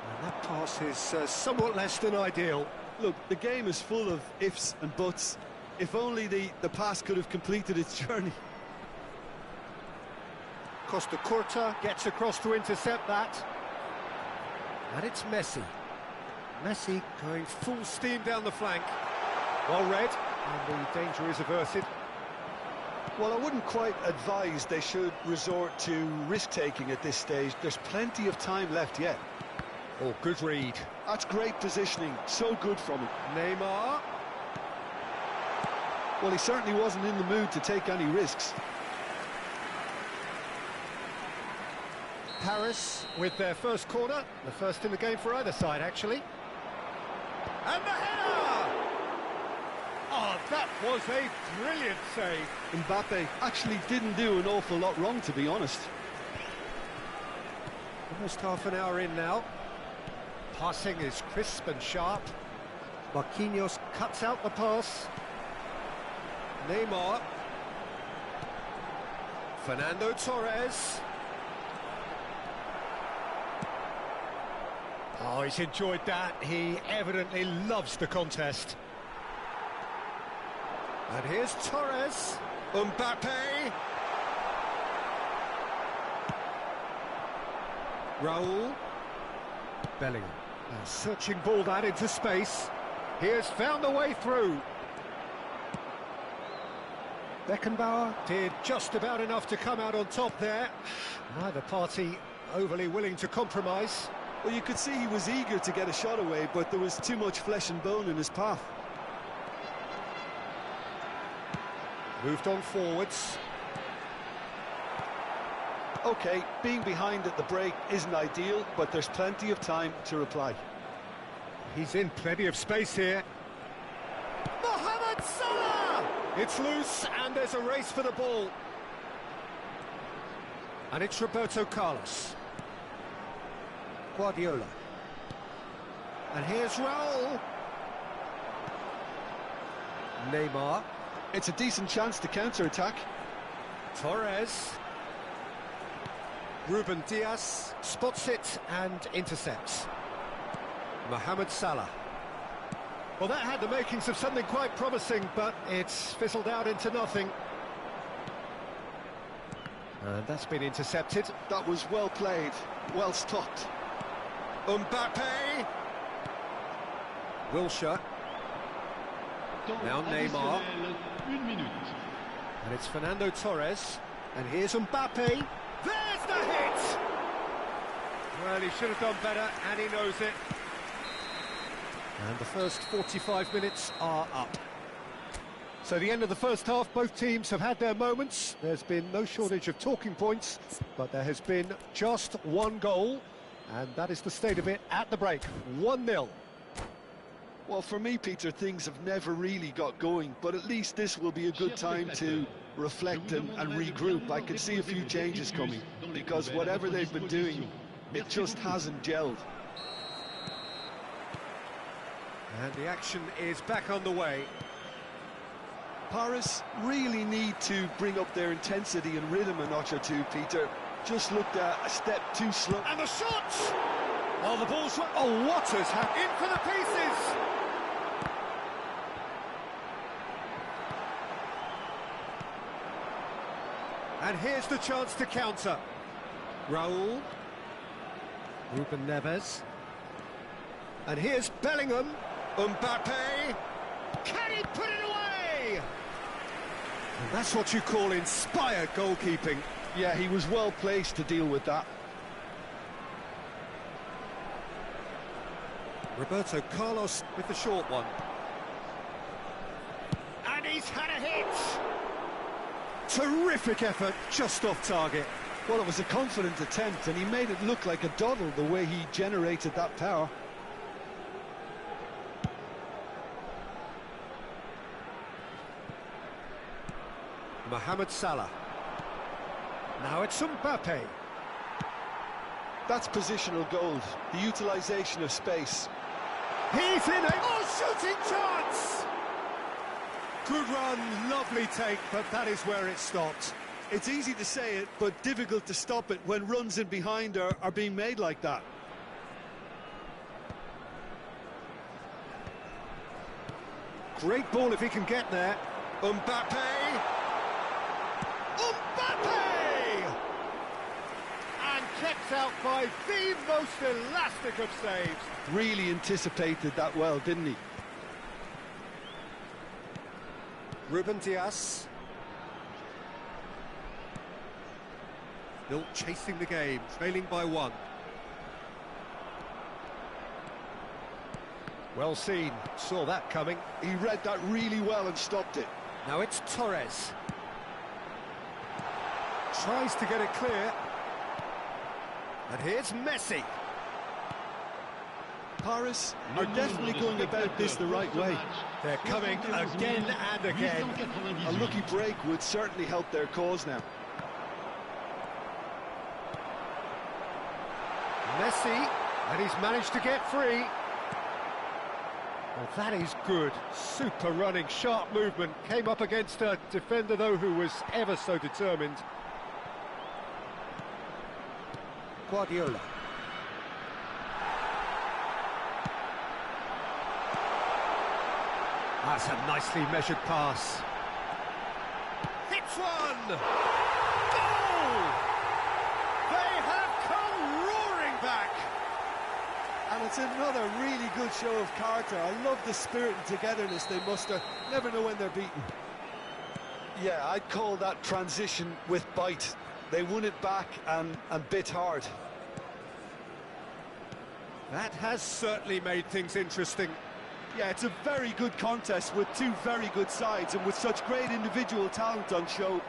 And that pass is somewhat less than ideal. Look, the game is full of ifs and buts. If only the pass could have completed its journey. Costa Curta gets across to intercept that. And it's Messi. Messi going full steam down the flank. Well read, and the danger is averted. Well, I wouldn't quite advise they should resort to risk-taking at this stage. There's plenty of time left yet. Oh, good read. That's great positioning. So good from him. Neymar. Well, he certainly wasn't in the mood to take any risks. Paris with their first corner. The first in the game for either side, actually. And the header! Oh, that was a brilliant save. Mbappe actually didn't do an awful lot wrong, to be honest. Almost half an hour in now. Passing is crisp and sharp. Marquinhos cuts out the pass. Neymar. Fernando Torres. Oh, he's enjoyed that. He evidently loves the contest. And here's Torres. Mbappe. Raul. Bellingham. A searching ball that into space. He has found the way through. Beckenbauer did just about enough to come out on top there. Neither party overly willing to compromise. Well, you could see he was eager to get a shot away, but there was too much flesh and bone in his path. Moved on forwards. OK, being behind at the break isn't ideal, but there's plenty of time to reply. He's in plenty of space here. Mohamed Salah! It's loose, and there's a race for the ball. And it's Roberto Carlos. Guardiola. And here's Raul. Neymar. It's a decent chance to counter-attack. Torres. Ruben Diaz spots it and intercepts. Mohamed Salah. Well, that had the makings of something quite promising, but it's fizzled out into nothing. And that's been intercepted. That was well played, well stopped. Mbappe. Wilshere. Now Neymar. And it's Fernando Torres. And here's Mbappe. There's the hit! Well, he should have done better, and he knows it. And the first 45 minutes are up. So the end of the first half, both teams have had their moments. There's been no shortage of talking points, but there has been just one goal, and that is the state of it at the break. 1-0. Well, for me, Peter, things have never really got going, but at least this will be a good time to reflect and regroup. I could see a few changes coming, because whatever they've been doing, it just hasn't gelled. And the action is back on the way. Paris really need to bring up their intensity and rhythm a notch or two, Peter. Just looked a step too slow. And the shot! Oh, the ball's... Oh, what has happened? In for the pieces! And here's the chance to counter. Raul. Ruben Neves. And here's Bellingham. Mbappe. Can he put it away? And that's what you call inspired goalkeeping. Yeah, he was well placed to deal with that. Roberto Carlos with the short one. And he's had a hit! Terrific effort, just off target. Well, it was a confident attempt, and he made it look like a doddle the way he generated that power. Mohamed Salah. Now it's Mbappe. That's positional gold, the utilisation of space. He's in it! Oh, shooting chance! Good run, lovely take, but that is where it stopped. It's easy to say it, but difficult to stop it when runs in behind are being made like that. Great ball if he can get there. Mbappe! Mbappe! And kept out by the most elastic of saves. Really anticipated that well, didn't he? Ruben Diaz. Still chasing the game, trailing by 1. Well seen, saw that coming. He read that really well and stopped it. Now it's Torres. Tries to get it clear. And here's Messi. Paris are definitely going about this the right way. They're coming again and again. A lucky break would certainly help their cause now. Messi, and he's managed to get free. Well, that is good. Super running, sharp movement. Came up against a defender, though, who was ever so determined. Guardiola. That's a nicely measured pass. Hits one! Goal! They have come roaring back! And it's another really good show of character. I love the spirit and togetherness they muster. Never know when they're beaten. Yeah, I'd call that transition with bite. They won it back and bit hard. That has certainly made things interesting. Yeah, it's a very good contest with two very good sides, and with such great individual talent on show,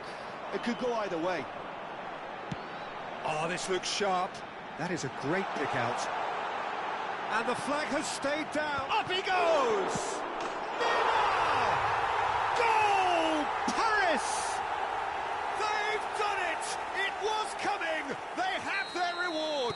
it could go either way. Oh, this looks sharp. That is a great pick out. And the flag has stayed down. Up he goes! Neymar! Goal! Paris! They've done it! It was coming! They have their reward!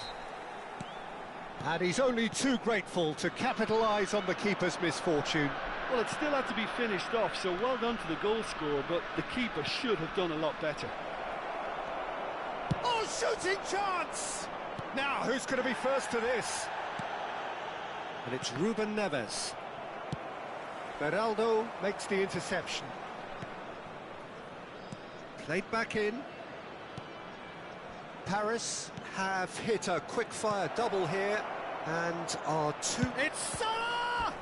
And he's only too grateful to capitalise on the keeper's misfortune. Well, it still had to be finished off, so well done to the goal scorer, but the keeper should have done a lot better. Oh, shooting chance! Now, who's going to be first to this? And it's Ruben Neves. Beraldo makes the interception. Played back in. Paris have hit a quick-fire double here, and are two... It's Salah!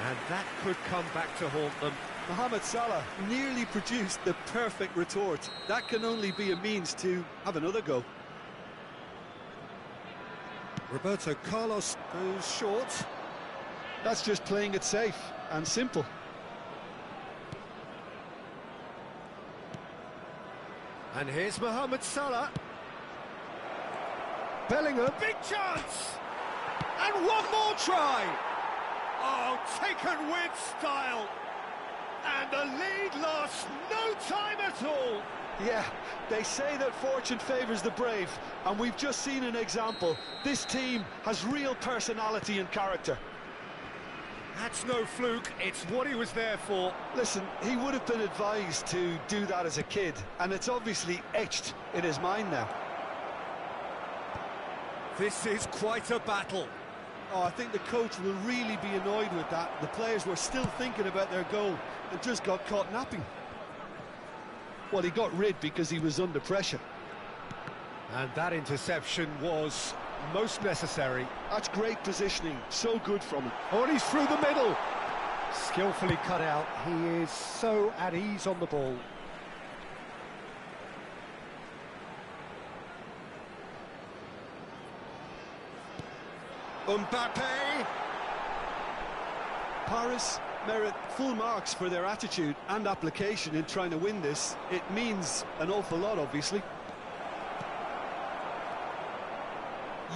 And that could come back to haunt them. Mohamed Salah nearly produced the perfect retort. That can only be a means to have another go. Roberto Carlos goes short. That's just playing it safe and simple. And here's Mohamed Salah. Bellingham, big chance! And one more try! Oh, taken with style! And the lead lasts no time at all! Yeah, they say that fortune favours the brave, and we've just seen an example. This team has real personality and character. That's no fluke, it's what he was there for. Listen, he would have been advised to do that as a kid, and it's obviously etched in his mind now. This is quite a battle. Oh, I think the coach will really be annoyed with that. The players were still thinking about their goal and just got caught napping. Well, he got rid because he was under pressure. And that interception was most necessary. That's great positioning, so good from him. Oh, and he's through the middle. Skillfully cut out. He is so at ease on the ball. Mbappe. Paris merit full marks for their attitude and application in trying to win this. It means an awful lot, obviously.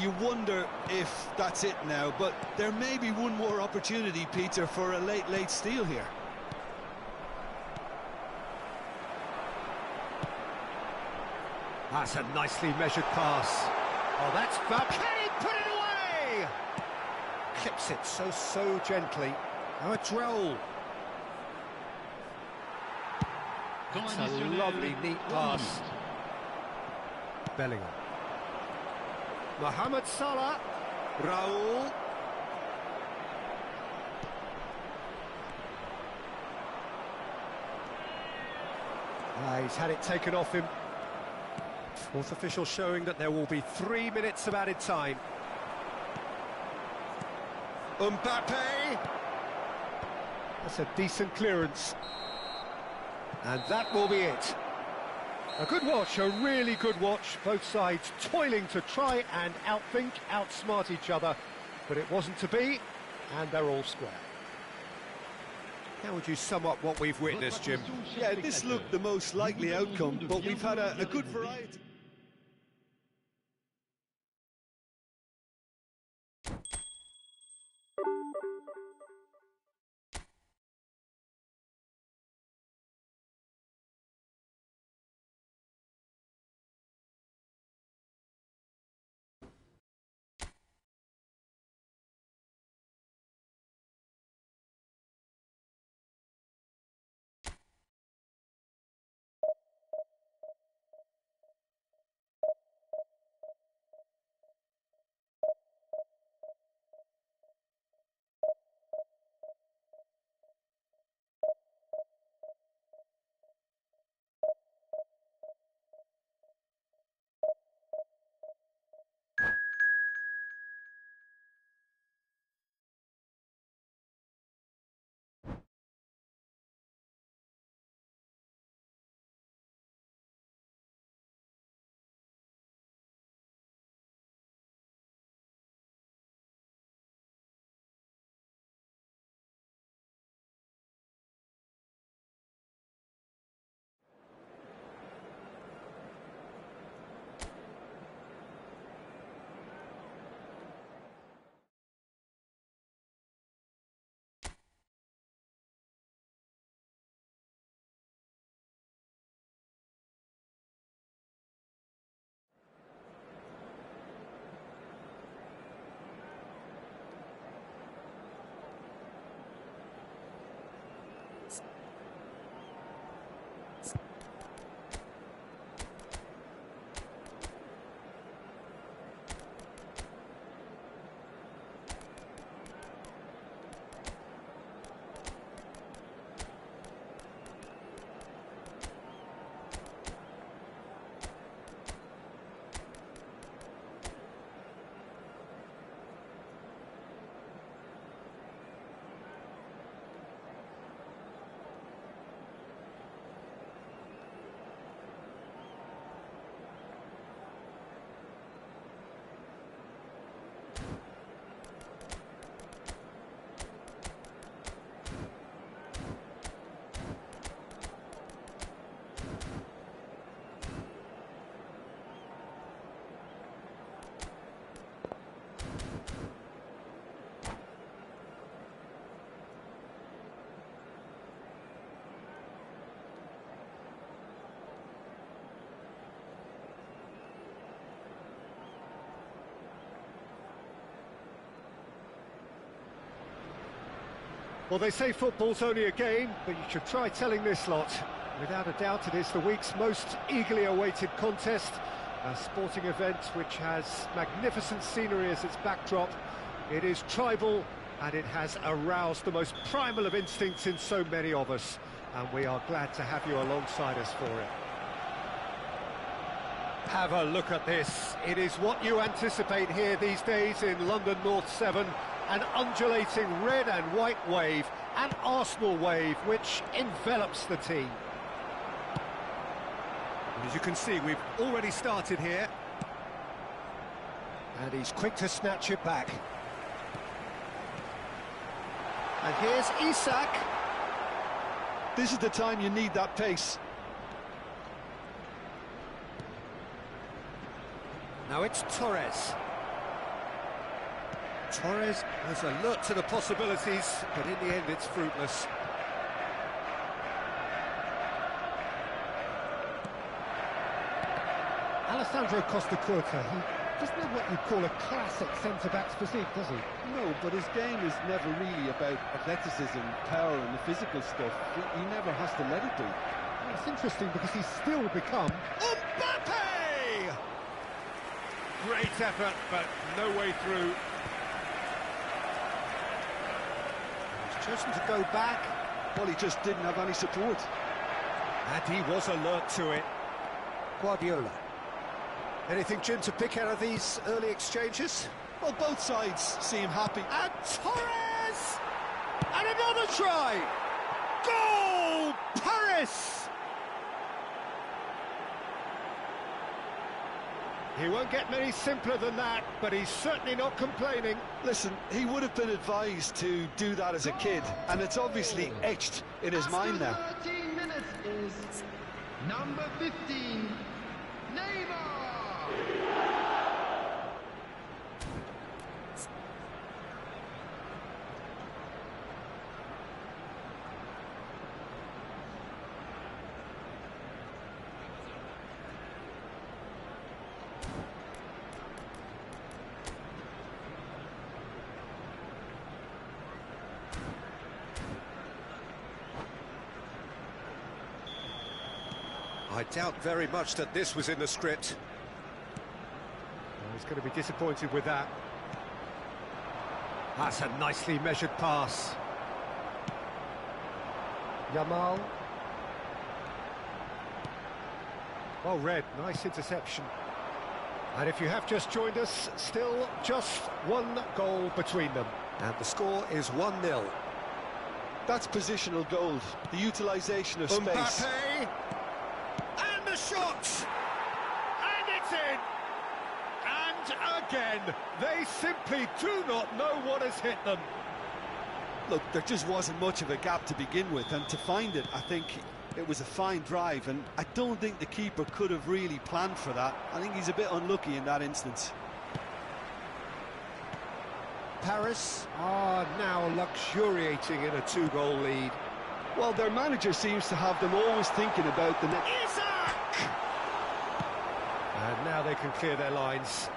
You wonder if that's it now, but there may be one more opportunity, Peter, for a late steal here. That's a nicely measured pass. Oh, that's Mbappe. Can he put it away? Clips it so gently. Now a droll. That's a lovely, neat pass. Bellingham. Mohamed Salah. Raul. He's had it taken off him. Fourth official showing that there will be 3 minutes of added time. Mbappe. That's a decent clearance. And that will be it. A good watch, a really good watch. Both sides toiling to try and outthink, outsmart each other. But it wasn't to be, and they're all square. How would you sum up what we've witnessed, Jim? Yeah, this looked the most likely outcome, but we've had a good variety. Well, they say football's only a game, but you should try telling this lot. Without a doubt, it is the week's most eagerly awaited contest. A sporting event which has magnificent scenery as its backdrop. It is tribal, and it has aroused the most primal of instincts in so many of us. And we are glad to have you alongside us for it. Have a look at this. It is what you anticipate here these days in London North 7. An undulating red and white wave, an Arsenal wave, which envelops the team. And as you can see, we've already started here. And he's quick to snatch it back. And here's Isak. This is the time you need that pace. Now it's Torres. Torres was alert to the possibilities, but in the end it's fruitless. Alessandro Costacurta, he doesn't have what you'd call a classic centre-back's physique, does he? No, but his game is never really about athleticism, power and the physical stuff. He never has to let it be. Well, it's interesting because he's still become Mbappe! Great effort, but no way through. He's chosen to go back. Well, he just didn't have any support. And he was alert to it. Guardiola. Anything, Jim, to pick out of these early exchanges? Well, both sides seem happy. And Torres! And another try! Goal! Paris! He won't get many simpler than that, but he's certainly not complaining. Listen, he would have been advised to do that as a kid, and it's obviously etched in his mind now. 13 minutes is number 15, Neymar. I doubt very much that this was in the script. Well, he's going to be disappointed with that. That's a nicely measured pass. Yamal. Well read, nice interception. And if you have just joined us, still just one goal between them. And the score is 1-0. That's positional gold, the utilisation of space. Mbappe! And the shot! And it's in! And again, they simply do not know what has hit them. Look, there just wasn't much of a gap to begin with, and to find it, I think it was a fine drive, and I don't think the keeper could have really planned for that. I think he's a bit unlucky in that instance. Paris are now luxuriating in a 2-goal lead. Well, their manager seems to have them always thinking about the next. Isak! And now they can clear their lines.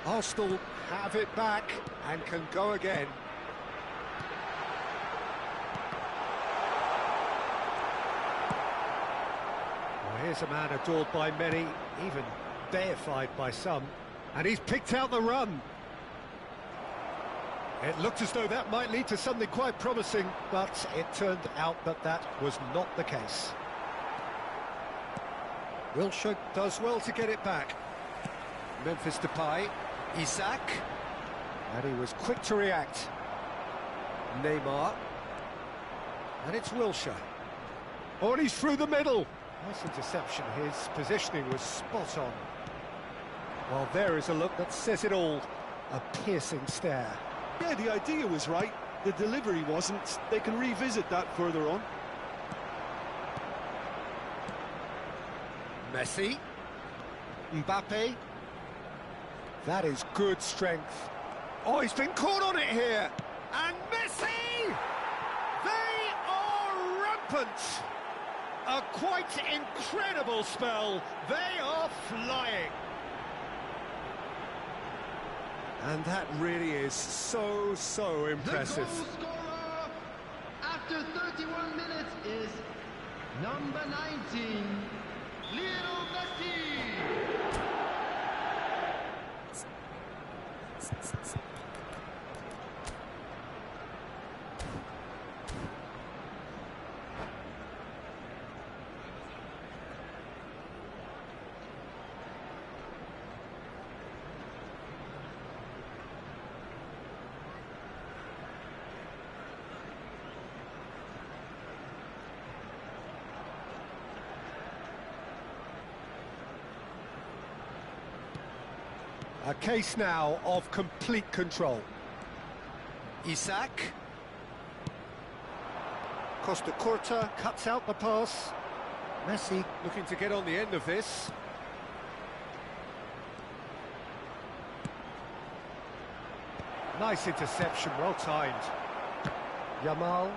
Arsenal have it back and can go again. Well, here's a man adored by many, even deified by some. And he's picked out the run. It looked as though that might lead to something quite promising, but it turned out that that was not the case. Wilshere does well to get it back. Memphis Depay, Isak, and he was quick to react. Neymar, and it's Wilshere. Oh, and he's through the middle. Nice interception, his positioning was spot on. Well, there is a look that says it all, a piercing stare. Yeah, the idea was right, the delivery wasn't. They can revisit that further on. Messi, Mbappe. That is good strength. Oh, he's been caught on it here. And Messi! They are rampant. A quite incredible spell. They are flying. And that really is so impressive. The goal scorer after 31 minutes is number 19, Lionel Messi. A case now of complete control. Isak. Costa Curta cuts out the pass. Messi looking to get on the end of this. Nice interception, well timed. Yamal.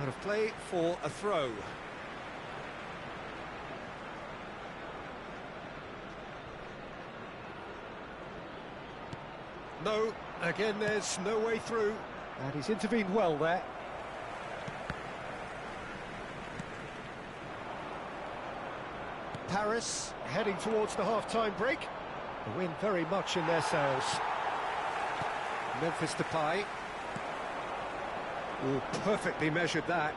Out of play for a throw. No, again there's no way through. And he's intervened well there. Paris heading towards the half-time break. The wind very much in their sails. Memphis Depay. Oh, perfectly measured that.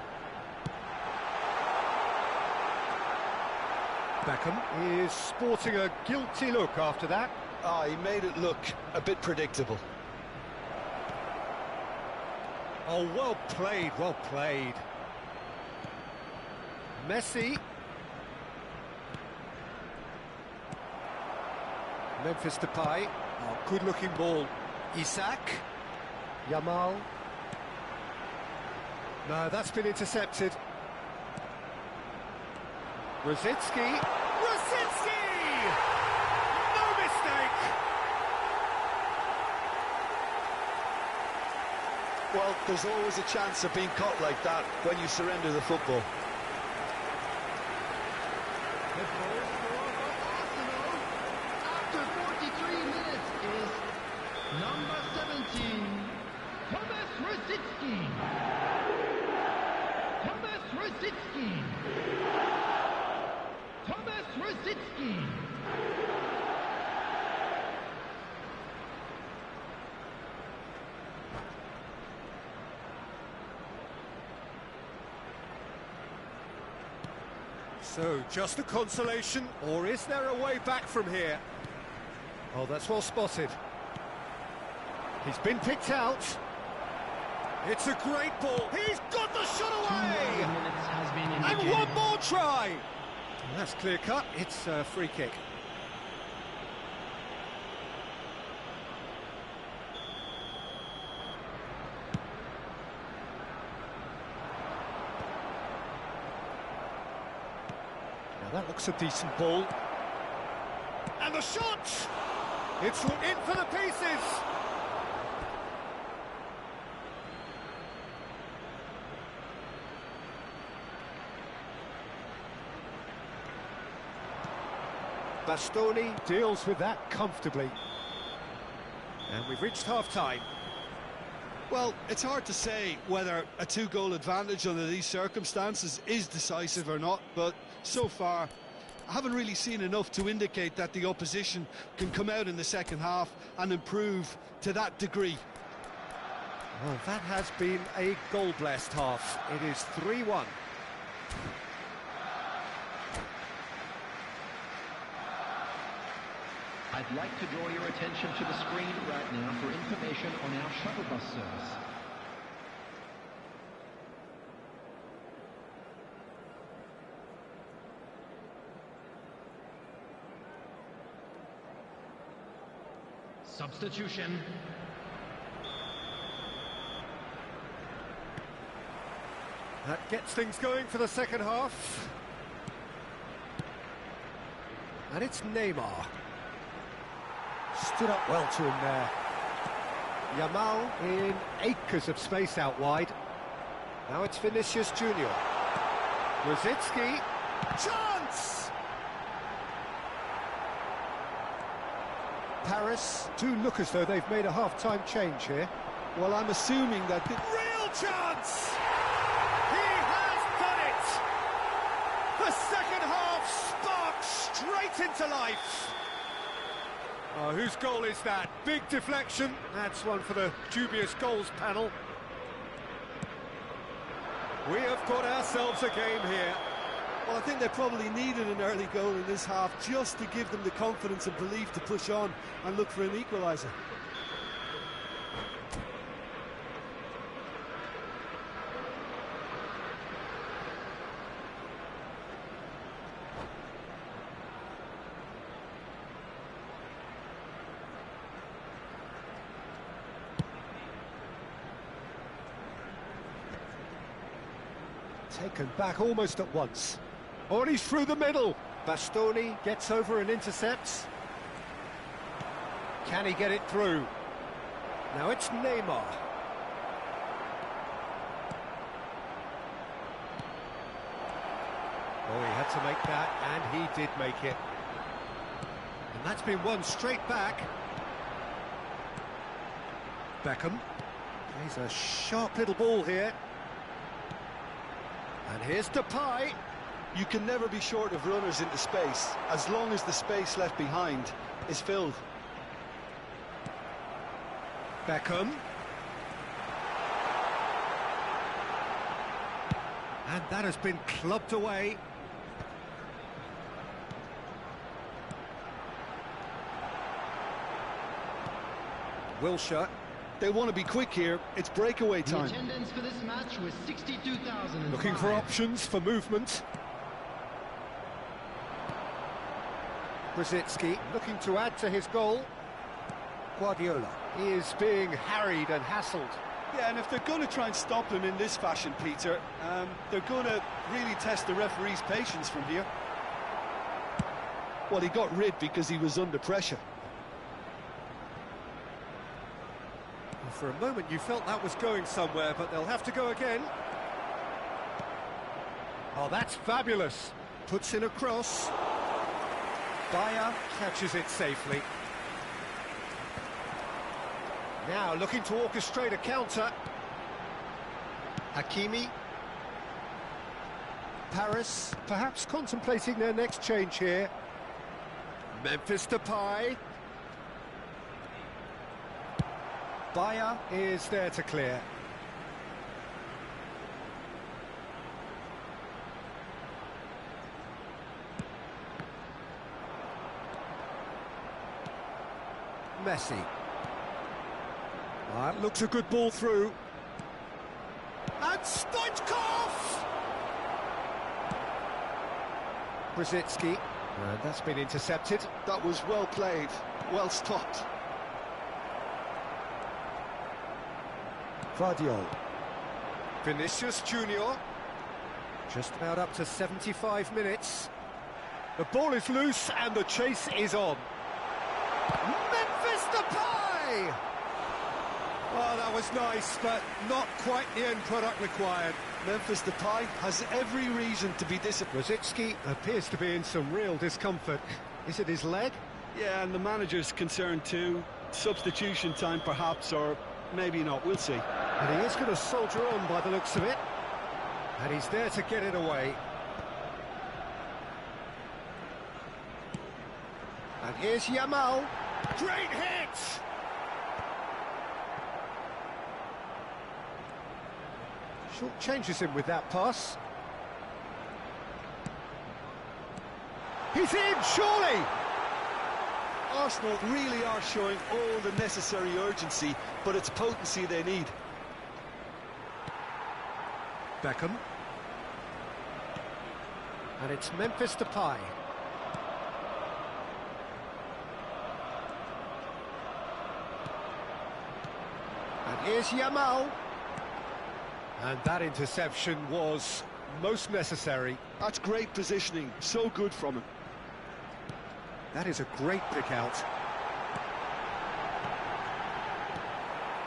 Beckham is sporting a guilty look after that. Ah, he made it look a bit predictable. Oh, well played, well played. Messi. Memphis Depay. Oh, good-looking ball. Isak. Yamal. No, that's been intercepted. Rosicki. Rosicki! No mistake! Well, there's always a chance of being caught like that when you surrender the football. After 43 minutes is number 17, Thomas Rosicki. Thomas Rosicki. Thomas Rosicki. So, just a consolation, or is there a way back from here? Oh, that's well spotted. He's been picked out. It's a great ball. He's got the shot away! And one more try! And that's clear cut. It's a free kick. Now that looks a decent ball. And the shot! It's in for the pieces! Bastoni deals with that comfortably. And we've reached half-time. Well, it's hard to say whether a two-goal advantage under these circumstances is decisive or not, but so far I haven't really seen enough to indicate that the opposition can come out in the second half and improve to that degree. Well, that has been a goal-blessed half. It is 3-1. I'd like to draw your attention to the screen right now for information on our shuttle bus service. Substitution. That gets things going for the second half. And it's Neymar. Stood up well to him there. Yamal in acres of space out wide. Now it's Vinicius Junior. Rosicki. Chance! Paris do look as though they've made a half-time change here. Well, I'm assuming that... Real chance! He has done it! The second half sparks straight into life. Oh, whose goal is that? Big deflection. That's one for the dubious goals panel. We have got ourselves a game here. Well, I think they probably needed an early goal in this half just to give them the confidence and belief to push on and look for an equaliser. Taken back almost at once. Oh, he's through the middle. Bastoni gets over and intercepts. Can he get it through? Now it's Neymar. Oh, he had to make that, and he did make it. And that's been won straight back. Beckham plays a sharp little ball here. And here's Depay. You can never be short of runners into space, as long as the space left behind is filled. Beckham. And that has been clubbed away. Wilshere. They want to be quick here. It's breakaway The time. attendance for this match was 62,000. Looking for options for movement. Brzezinski looking to add to his goal. Guardiola. He is being harried and hassled. Yeah, and if they're going to try and stop him in this fashion, Peter, they're going to really test the referee's patience from here. Well, he got rid because he was under pressure. For a moment you felt that was going somewhere, but they'll have to go again. Oh, that's fabulous. Puts in a cross. Bayer catches it safely. Now looking to orchestrate a counter. Hakimi. Paris perhaps contemplating their next change here. Memphis Depay. Bayer is there to clear. Messi. That looks a good ball through. And Stoichkov! Brzezinski. And that's been intercepted. That was well played, well stopped. Guardiola. Vinicius Junior. Just about up to 75 minutes. The ball is loose and the chase is on. Memphis Depay! Oh, that was nice, but not quite the end product required. Memphis Depay has every reason to be disappointed. Brzezinski appears to be in some real discomfort. Is it his leg? Yeah, and the manager's concerned too. Substitution time perhaps, or maybe not, we'll see. And he is going to soldier on by the looks of it. And he's there to get it away. And here's Yamal. Great hit! Short changes him with that pass. He's in, surely! Arsenal really are showing all the necessary urgency, but it's potency they need. Beckham. And it's Memphis Depay. And here's Yamal. And that interception was most necessary. That's great positioning, so good from him. That is a great pick out.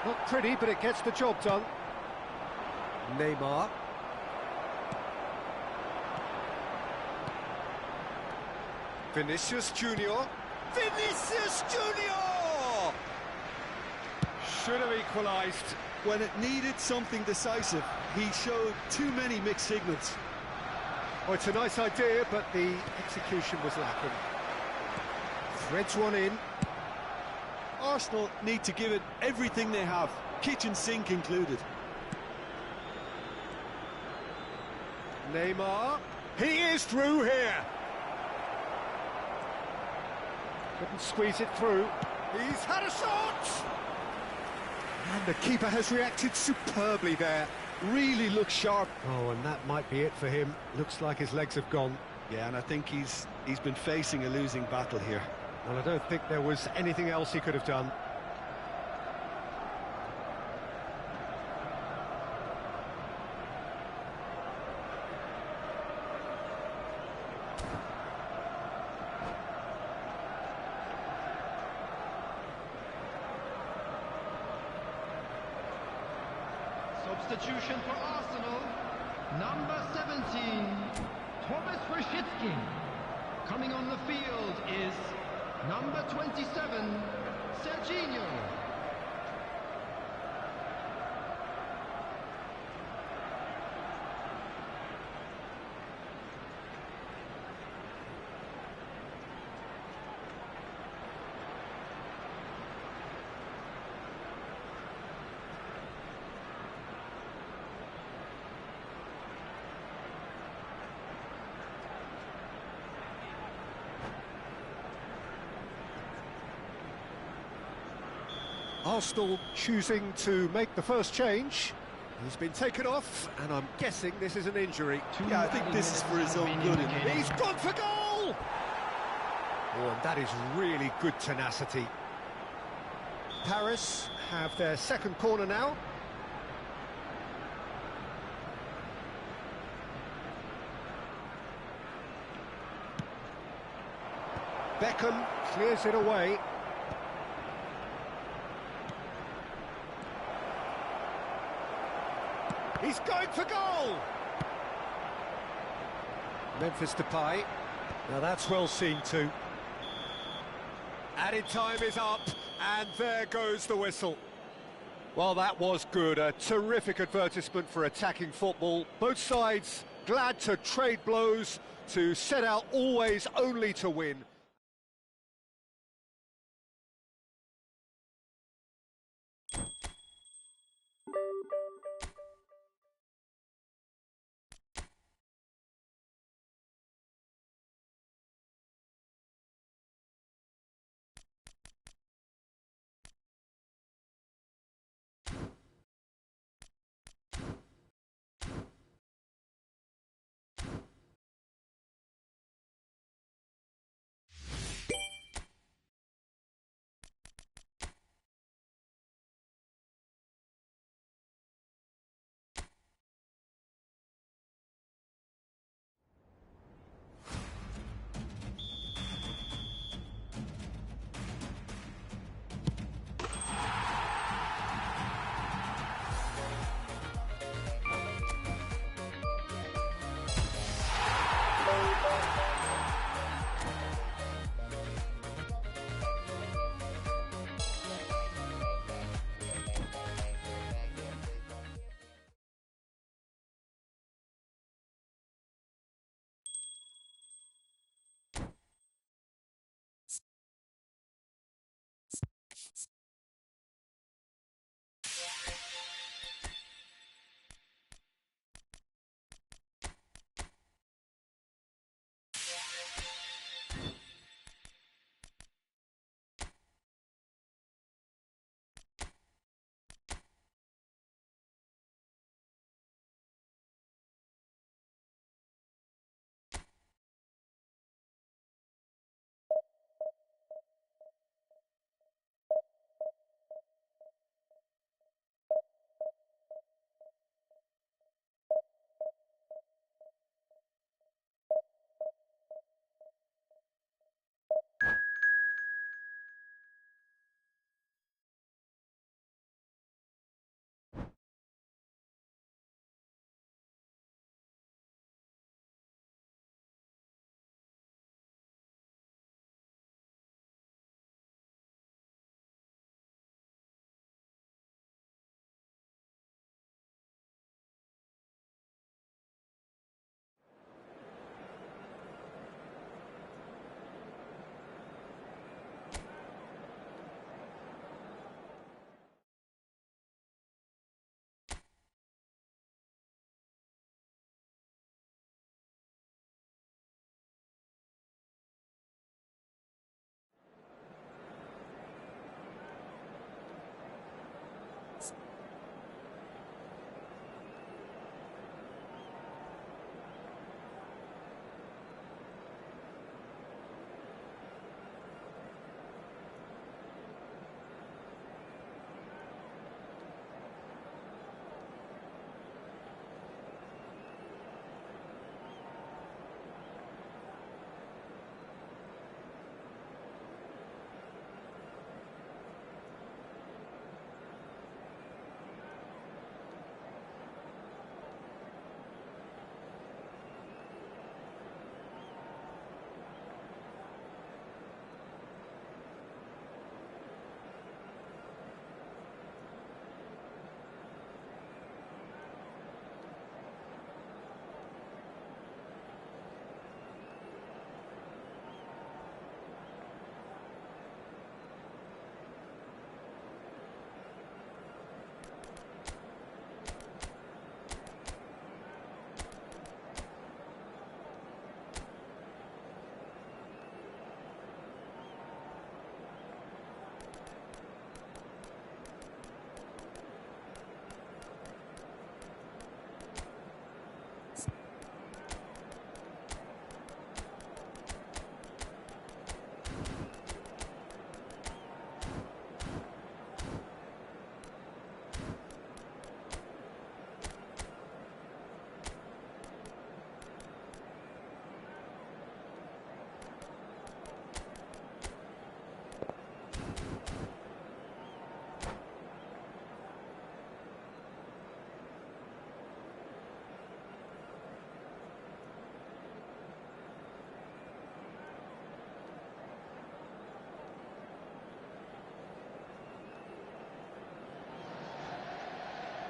Not pretty, but it gets the job done. Neymar. Vinicius Junior. Vinicius Junior! Should have equalised. When it needed something decisive, he showed too many mixed signals. Oh, it's a nice idea, but the execution was lacking. Threads one in. Arsenal need to give it everything they have, kitchen sink included. Neymar. He is through here. Couldn't squeeze it through. He's had a shot! And the keeper has reacted superbly there. Really looks sharp. Oh, and that might be it for him. Looks like his legs have gone. Yeah, and I think he's been facing a losing battle here. Well, I don't think there was anything else he could have done. Substitution for Arsenal, number 17, Thomas Rashitsky. Coming on the field is number 27, Serginho. Arsenal choosing to make the first change. He's been taken off, and I'm guessing this is an injury. Yeah, I think this is for his own good. He's gone for goal! Oh, and that is really good tenacity. Paris have their second corner now. Beckham clears it away. He's going for goal! Memphis Depay. Now that's well seen too. Added time is up, and there goes the whistle. Well, that was good. A terrific advertisement for attacking football. Both sides glad to trade blows, to set out always only to win.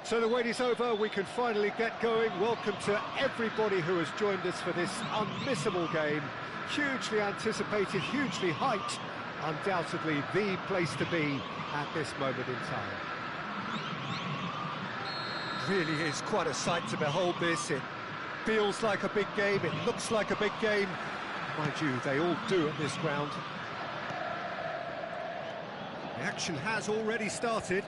So the wait is over, we can finally get going. Welcome to everybody who has joined us for this unmissable game. Hugely anticipated, hugely hyped, undoubtedly the place to be at this moment in time. Really is quite a sight to behold this. It feels like a big game, it looks like a big game. Mind you, they all do at this ground. The action has already started.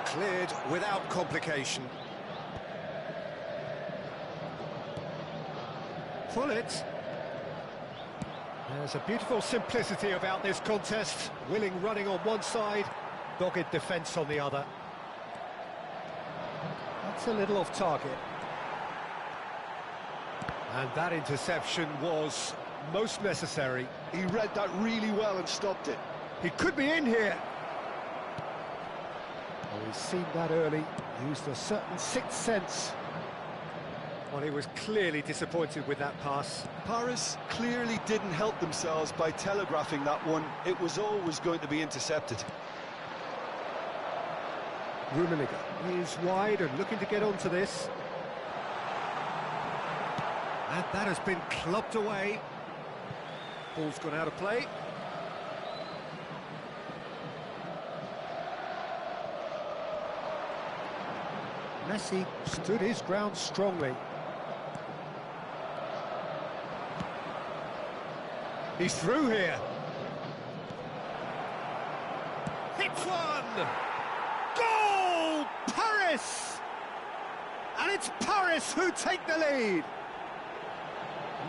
Cleared without complication. Pull it. There's a beautiful simplicity about this contest. Willing running on one side, dogged defence on the other. That's a little off target. And that interception was most necessary. He read that really well and stopped it. He could be in here. Oh, he's seen that early, used a certain sixth sense. Well, he was clearly disappointed with that pass. Paris clearly didn't help themselves by telegraphing that one. It was always going to be intercepted. Rummenigge is wide and looking to get onto this. And that has been clubbed away. Ball's gone out of play. Messi stood his ground strongly. He's through here. Hits one! Goal! Paris! And it's Paris who take the lead.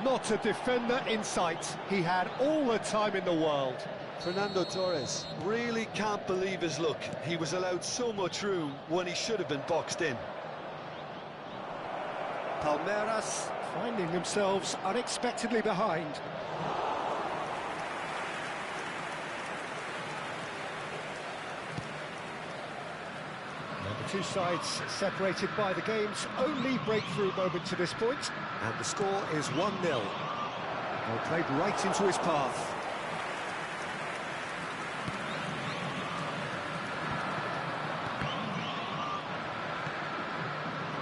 Not a defender in sight. He had all the time in the world. Fernando Torres really can't believe his luck. He was allowed so much room when he should have been boxed in. Palmeiras finding themselves unexpectedly behind. The two sides separated by the game's only breakthrough moment to this point, and the score is 1-0. They played right into his path.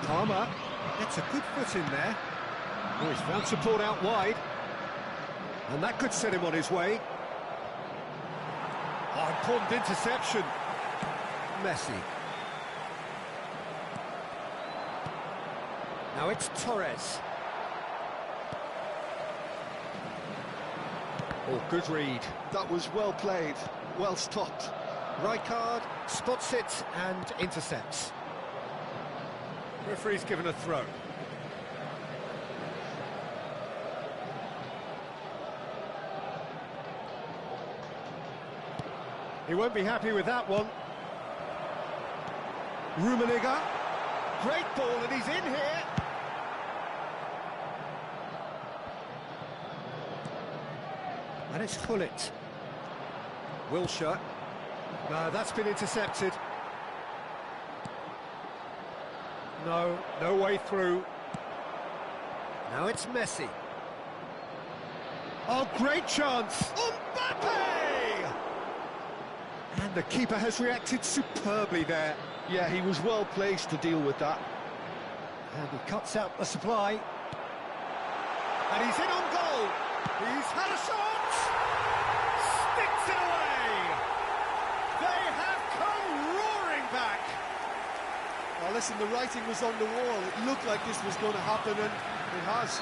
Palmer gets a good foot in there. Oh, he's found support out wide. And that could set him on his way. Oh, important interception. Messi. Now it's Torres. Oh, good read. That was well played, well stopped. Rijkaard spots it and intercepts. Referee's given a throw. He won't be happy with that one. Rummenigge. Great ball, and he's in here. And it's Hullet. Wilshere. No, that's been intercepted. No, no way through. Now it's Messi. Oh, great chance! Mbappe! And the keeper has reacted superbly there. Yeah, he was well placed to deal with that. And he cuts out the supply. And he's in on goal. He's had a shot. Sticks it away. They have come roaring back. Well, listen, the writing was on the wall. It looked like this was going to happen, and it has.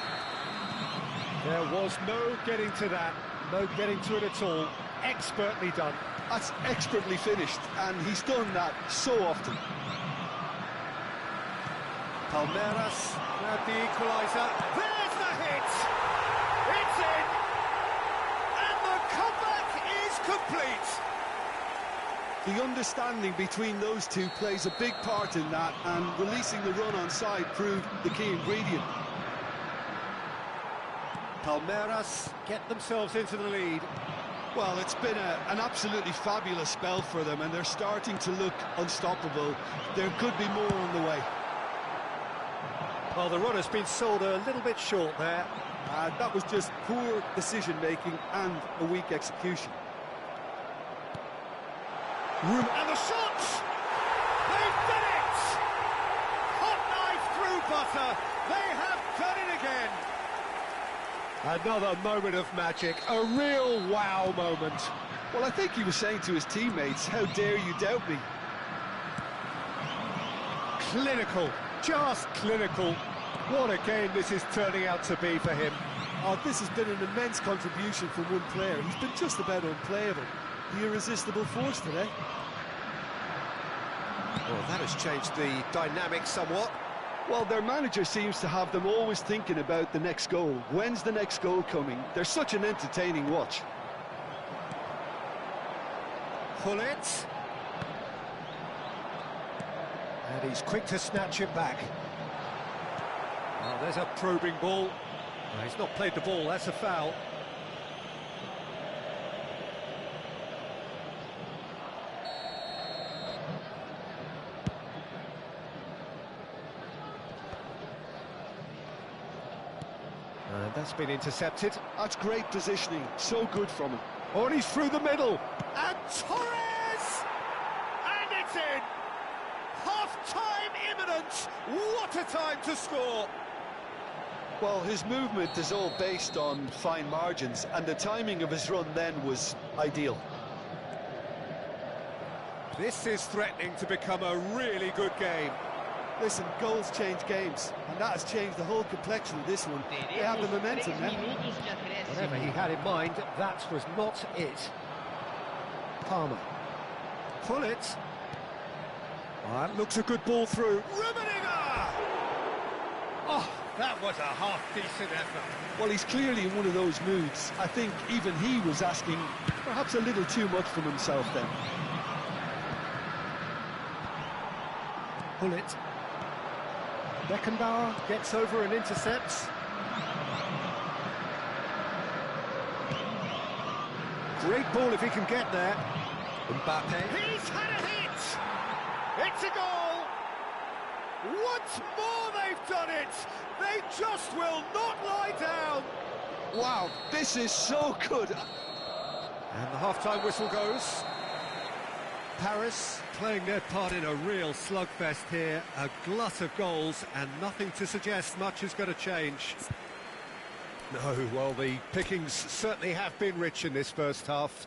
There was no getting to that. No getting to it at all. Expertly done. That's expertly finished, and he's done that so often. Palmeiras grabbed the equaliser. There's the hit! It's in! And the comeback is complete! The understanding between those two plays a big part in that, and releasing the run on side proved the key ingredient. Palmeiras get themselves into the lead. Well, it's been an absolutely fabulous spell for them, and they're starting to look unstoppable. There could be more on the way. Well, the run has been sold a little bit short there. That was just poor decision-making and a weak execution. Room and the shot! They've done it! Hot knife through butter. They have done it again. Another moment of magic, a real wow moment. Well, I think he was saying to his teammates, how dare you doubt me? Clinical, just clinical. What a game this is turning out to be for him. Oh, this has been an immense contribution from one player. He's been just about unplayable. The irresistible force today. Well, that has changed the dynamic somewhat. Well, their manager seems to have them always thinking about the next goal. When's the next goal coming? They're such an entertaining watch. Pull it. And he's quick to snatch it back. Oh, there's a probing ball. No, he's not played the ball, that's a foul. And that's been intercepted. That's great positioning. So good from him. Oh, and he's through the middle. And Torres! And it's in! Half-time imminent! What a time to score! Well, his movement is all based on fine margins, and the timing of his run then was ideal. This is threatening to become a really good game. Listen, goals change games, and that has changed the whole complexion of this one. They have the momentum now. Whatever he had in mind, that was not it. Palmer. Pull it. That looks a good ball through. Rummenigge! Oh, that was a half-decent effort. Well, he's clearly in one of those moods. I think even he was asking perhaps a little too much from himself then. Pull it. Beckenbauer gets over and intercepts. Great ball if he can get there. Mbappe. He's had a hit! It's a goal! Once more they've done it! They just will not lie down! Wow, this is so good! And the half-time whistle goes. Paris playing their part in a real slugfest here. A glut of goals and nothing to suggest much is going to change. No, well, the pickings certainly have been rich in this first half.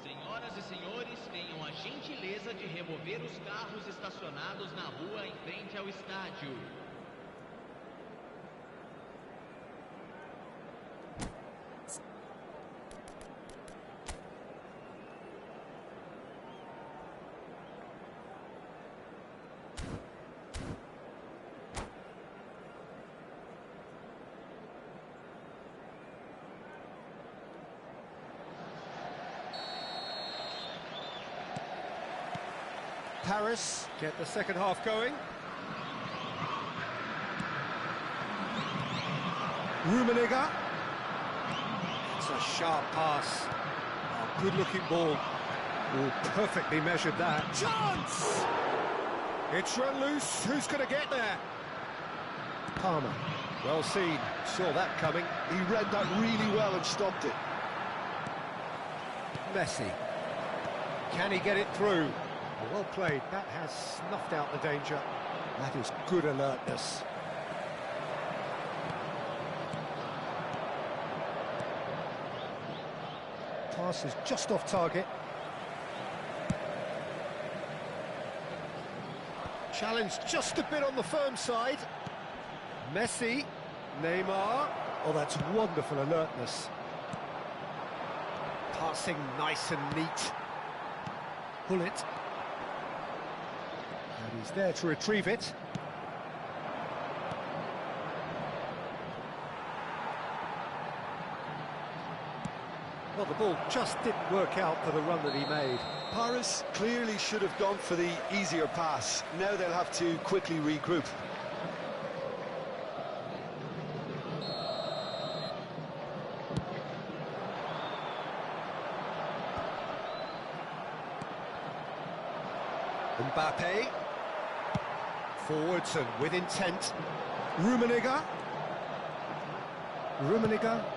Senhoras e senhores, tenham a gentileza de remover os carros estacionados na rua em frente ao estádio. Paris get the second half going. Rummenigge. It's a sharp pass. Oh, good-looking ball. Oh, perfectly measured that. Chance! It's run loose. Who's going to get there? Palmer. Well seen. Saw that coming. He read that really well and stopped it. Messi. Can he get it through? Oh, well played. That has snuffed out the danger. That is good alertness. Pass is just off target. Challenge just a bit on the firm side. Messi. Neymar. Oh, that's wonderful alertness. Passing nice and neat. Pull it. And he's there to retrieve it. Well, the ball just didn't work out for the run that he made. Paris clearly should have gone for the easier pass. Now they'll have to quickly regroup. Mbappe. Forwards and with intent. Rummenigge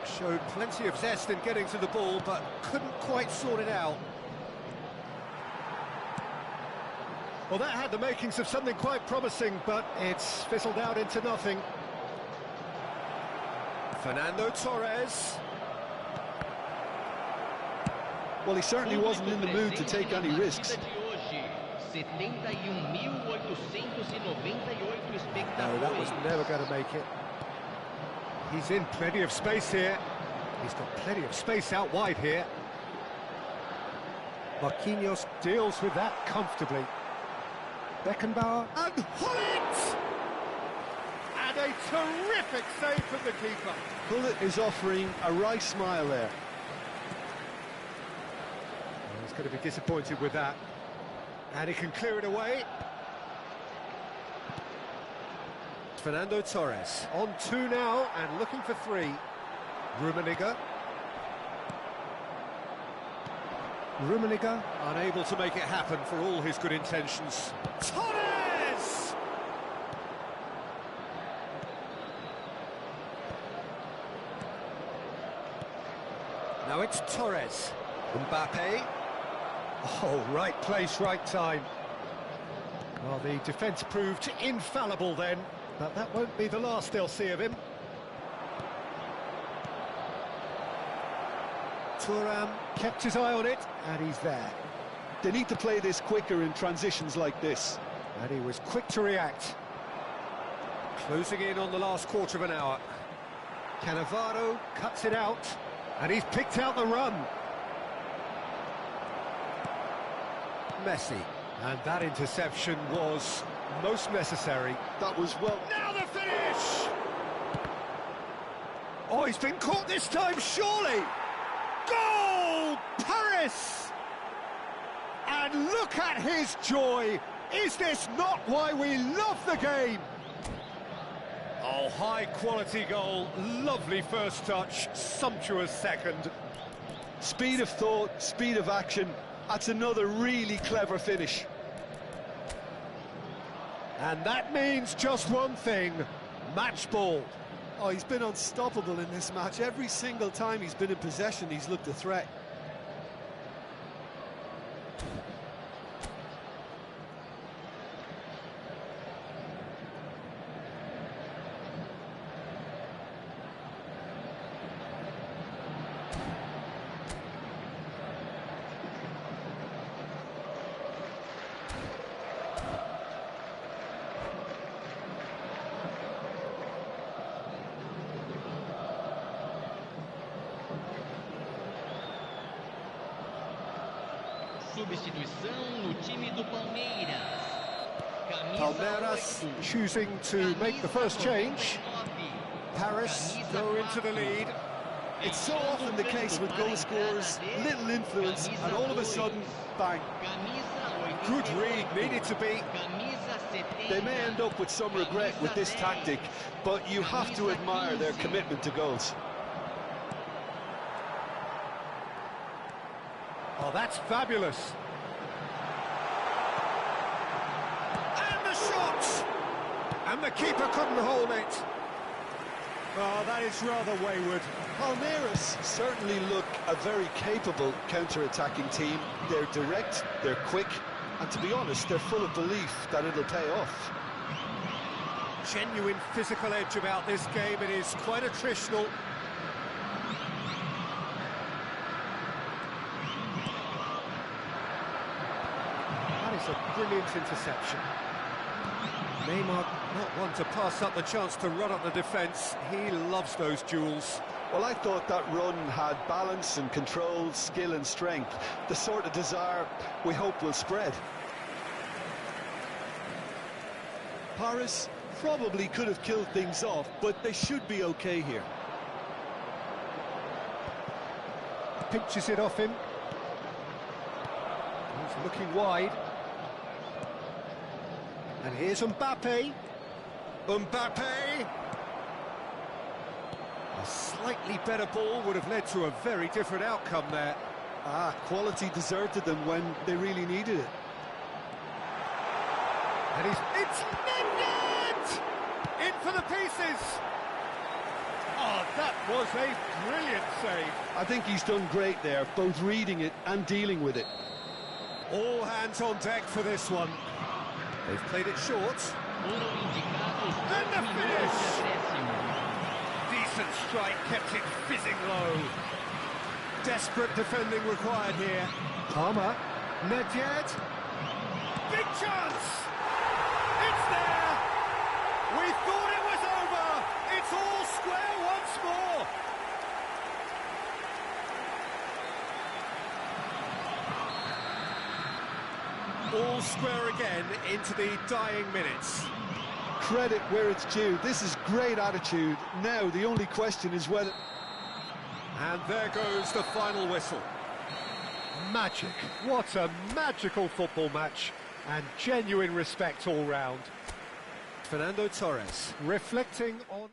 showed plenty of zest in getting to the ball, but couldn't quite sort it out. Well, that had the makings of something quite promising, but it's fizzled out into nothing. Fernando Torres. Well, he certainly wasn't in the mood to take any risks. No, that was never going to make it. He's in plenty of space here. He's got plenty of space out wide here. Marquinhos deals with that comfortably. Beckenbauer and Hullet! And a terrific save from the keeper. Hullet is offering a wry smile there. Well, he's going to be disappointed with that. And he can clear it away. Fernando Torres on 2 now and looking for 3. Rummenigge unable to make it happen for all his good intentions. Torres! Now it's Torres. Mbappe. Oh, right place, right time. Well, the defence proved infallible then, but that won't be the last they'll see of him. Thuram kept his eye on it, and he's there. They need to play this quicker in transitions like this. And he was quick to react. Closing in on the last quarter of an hour. Cannavaro cuts it out, and he's picked out the run. Messi. And that interception was most necessary. That was well... Now the finish! Oh, he's been caught this time, surely! Goal! Paris! And look at his joy! Is this not why we love the game? Oh, high-quality goal, lovely first touch, sumptuous second. Speed of thought, speed of action. That's another really clever finish. And that means just one thing, match ball. Oh, he's been unstoppable in this match. Every single time he's been in possession, he's looked a threat. Substituição no time do Palmeiras. Palmeiras choosing to make the first change. Paris go into the lead. It's so often the case with goal scorers, little influence, and all of a sudden, bang. Good read, needed to be. They may end up with some regret with this tactic, but you have to admire their commitment to goals. Oh, that's fabulous. And the shot! And the keeper couldn't hold it. Oh, that is rather wayward. Palmeiras certainly look a very capable counter-attacking team. They're direct, they're quick, and to be honest, they're full of belief that it'll pay off. Genuine physical edge about this game. It is quite attritional. That is a brilliant interception. Neymar not one to pass up the chance to run up the defence. He loves those duels. Well, I thought that run had balance and control, skill and strength. The sort of desire we hope will spread. Paris probably could have killed things off, but they should be okay here. Pinches it off him. He's looking wide. And here's Mbappe. Mbappe! A slightly better ball would have led to a very different outcome there. Quality deserted them when they really needed it. And it's mended! In for the pieces! Oh, that was a brilliant save. I think he's done great there, both reading it and dealing with it. All hands on deck for this one. They've played it short. And the finish! Decent strike, kept it fizzing low. Desperate defending required here. Palmer, not yet. Big chance! It's there! We thought it was over! It's all square once more! All square again into the dying minutes. Credit where it's due. This is great attitude. Now, the only question is whether... And there goes the final whistle. Magic. What a magical football match. And genuine respect all round. Fernando Torres reflecting on...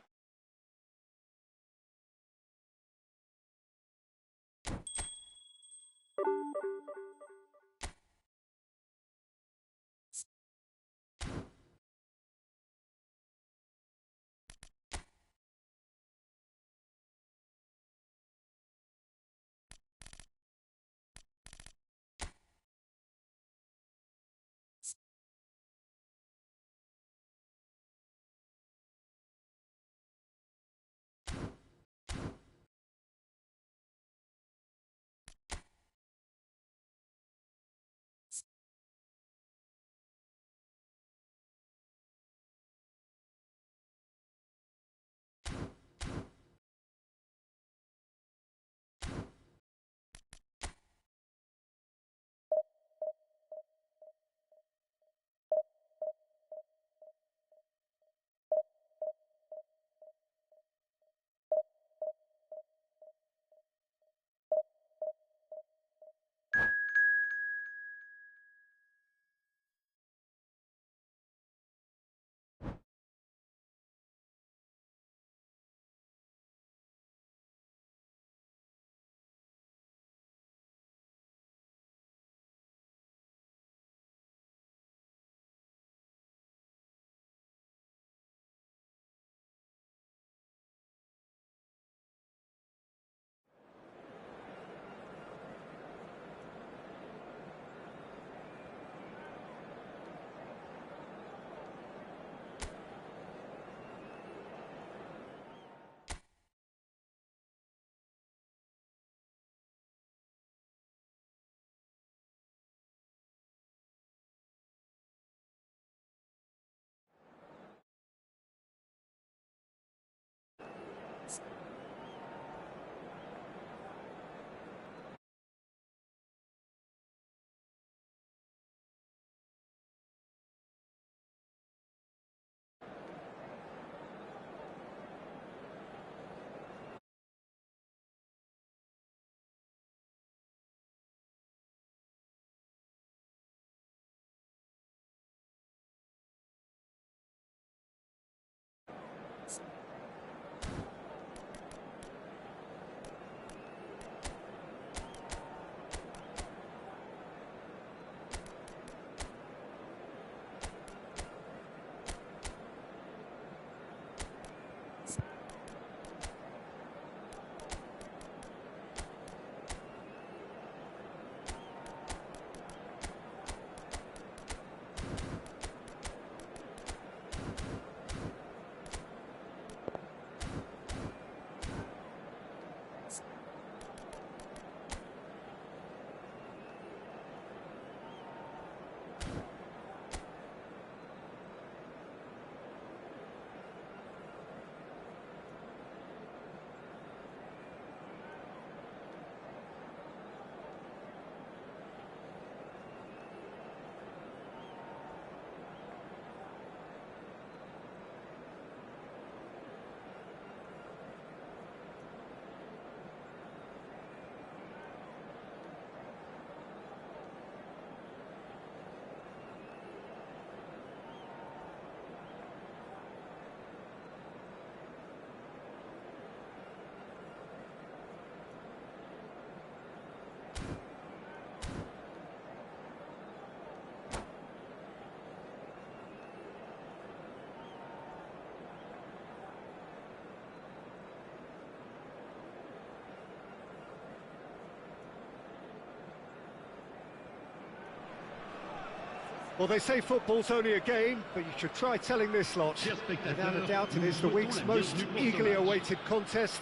Well, they say football's only a game, but you should try telling this lot. Without a doubt, it is the week's most eagerly awaited contest.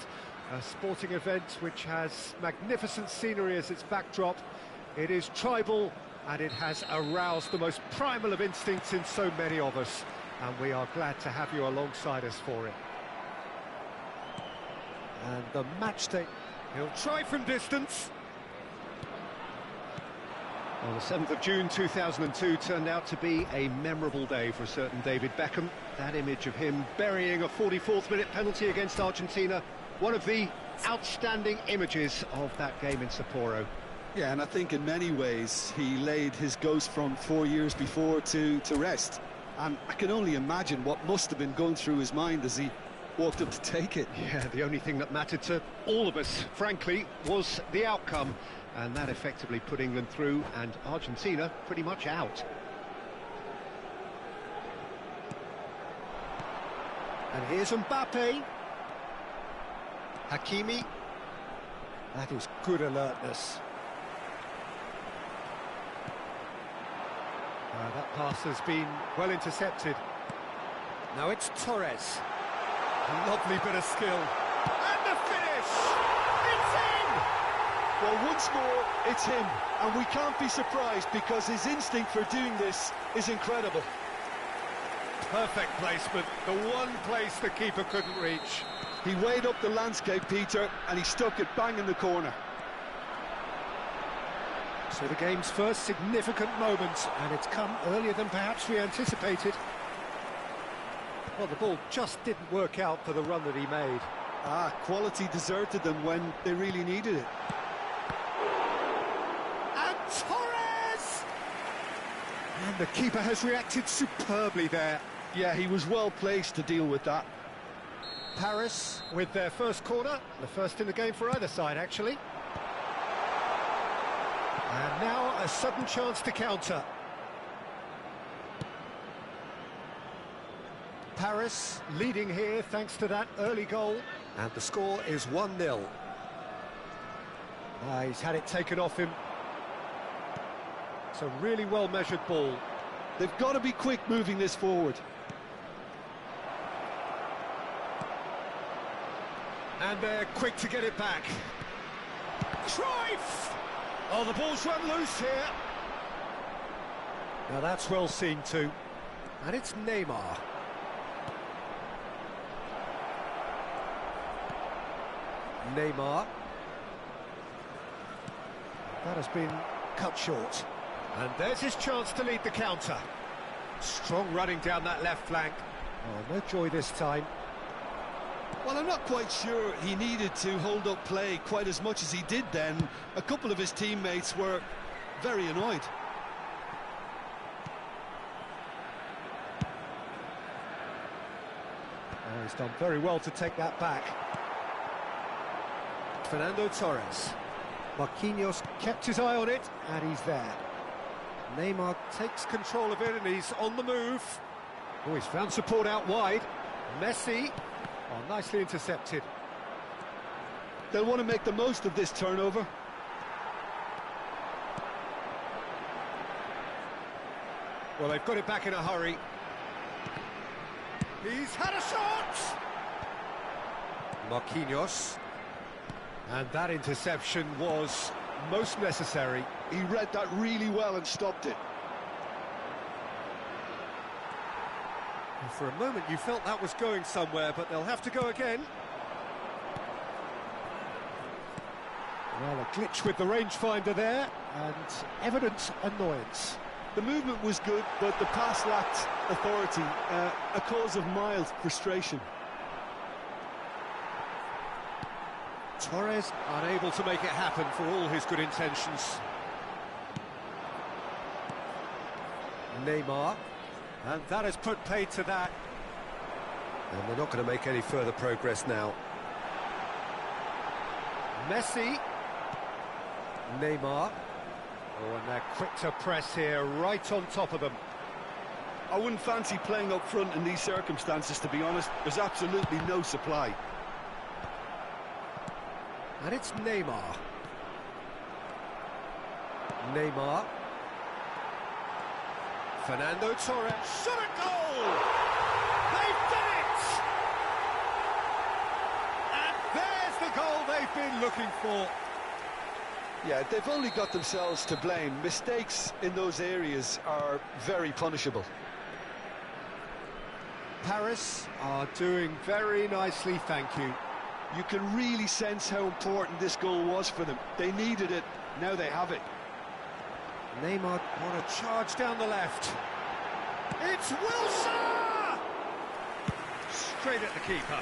A sporting event which has magnificent scenery as its backdrop. It is tribal, and it has aroused the most primal of instincts in so many of us. And we are glad to have you alongside us for it. And the match day, he'll try from distance. Well, the 7th of June 2002 turned out to be a memorable day for a certain David Beckham. That image of him burying a 44th minute penalty against Argentina, one of the outstanding images of that game in Sapporo. Yeah, and I think in many ways he laid his ghost from 4 years before to rest. And I can only imagine what must have been going through his mind as he walked up to take it. Yeah, the only thing that mattered to all of us, frankly, was the outcome. And that effectively put England through and Argentina pretty much out. And here's Mbappe. Hakimi. That is good alertness. That pass has been well intercepted. Now it's Torres. A lovely bit of skill. And the finish! It's in! Well, once more, it's him, and we can't be surprised because his instinct for doing this is incredible. Perfect placement, the one place the keeper couldn't reach. He weighed up the landscape, Peter, and he stuck it bang in the corner. So the game's first significant moment, and it's come earlier than perhaps we anticipated. Well, the ball just didn't work out for the run that he made. Quality deserted them when they really needed it. And Torres! And the keeper has reacted superbly there. Yeah, he was well placed to deal with that. Paris with their first corner, the first in the game for either side, actually. And now a sudden chance to counter. Paris leading here thanks to that early goal. And the score is 1-0. He's had it taken off him. It's a really well-measured ball. They've got to be quick moving this forward. And they're quick to get it back. Cruyff! Oh, the ball's run loose here. Now that's well seen too. And it's Neymar. Neymar. That has been cut short. And there's his chance to lead the counter. Strong running down that left flank. Oh, no joy this time. Well, I'm not quite sure he needed to hold up play quite as much as he did then. A couple of his teammates were very annoyed. Oh, he's done very well to take that back. Fernando Torres. Marquinhos kept his eye on it, and he's there. Neymar takes control of it, and he's on the move. Oh, he's found support out wide. Messi. Oh, nicely intercepted. They'll want to make the most of this turnover. Well, they've got it back in a hurry. He's had a shot! Marquinhos. And that interception was most necessary. He read that really well and stopped it. And for a moment you felt that was going somewhere, but they'll have to go again. Well, a glitch with the rangefinder there, and evident annoyance. The movement was good, but the pass lacked authority, a cause of mild frustration. Torres unable to make it happen for all his good intentions. Neymar, and that has put paid to that. And they're not going to make any further progress now. Messi. Neymar. Oh, and they're quick to press here, right on top of them. I wouldn't fancy playing up front in these circumstances, to be honest. There's absolutely no supply. And it's Neymar. Neymar. Fernando Torres, shot a goal! They've done it! And there's the goal they've been looking for. Yeah, they've only got themselves to blame. Mistakes in those areas are very punishable. Paris are doing very nicely, thank you. You can really sense how important this goal was for them. They needed it, now they have it. Neymar on a charge down the left. It's Wilson! Straight at the keeper.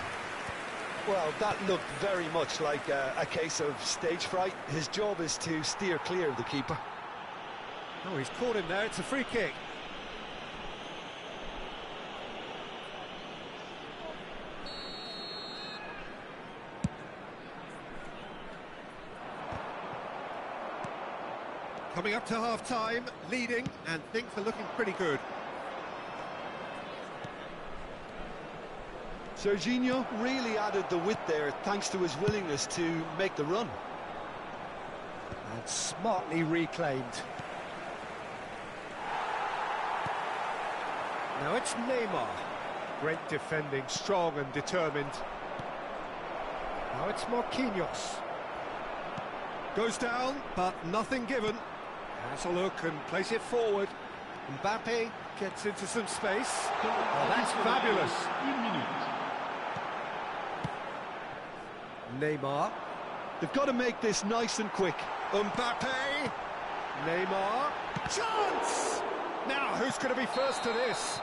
Well, that looked very much like a case of stage fright. His job is to steer clear of the keeper. Oh, he's caught him there, it's a free kick. Coming up to half-time, leading, and things are looking pretty good. Serginho really added the width there thanks to his willingness to make the run. And smartly reclaimed. Now it's Neymar. Great defending, strong and determined. Now it's Marquinhos. Goes down, but nothing given. Has a look and plays it forward. Mbappe gets into some space. Oh, that's fabulous. Neymar. They've got to make this nice and quick. Mbappe. Neymar. Chance! Now, who's going to be first to this?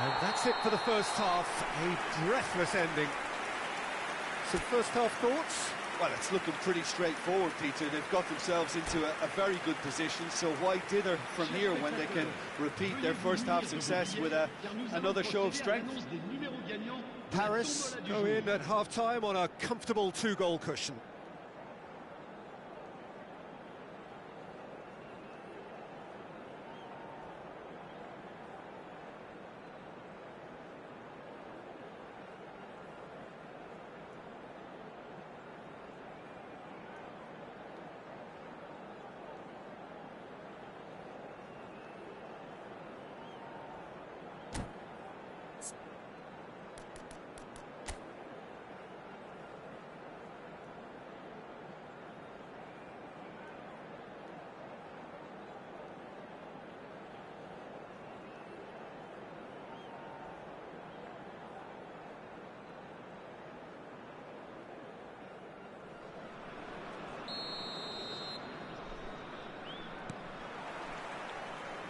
And that's it for the first half. A breathless ending. Some first half thoughts? Well, it's looking pretty straightforward, Peter. They've got themselves into a very good position, so why dither from here when they can repeat their first half success with another show of strength? Paris go in at half-time on a comfortable 2-goal cushion.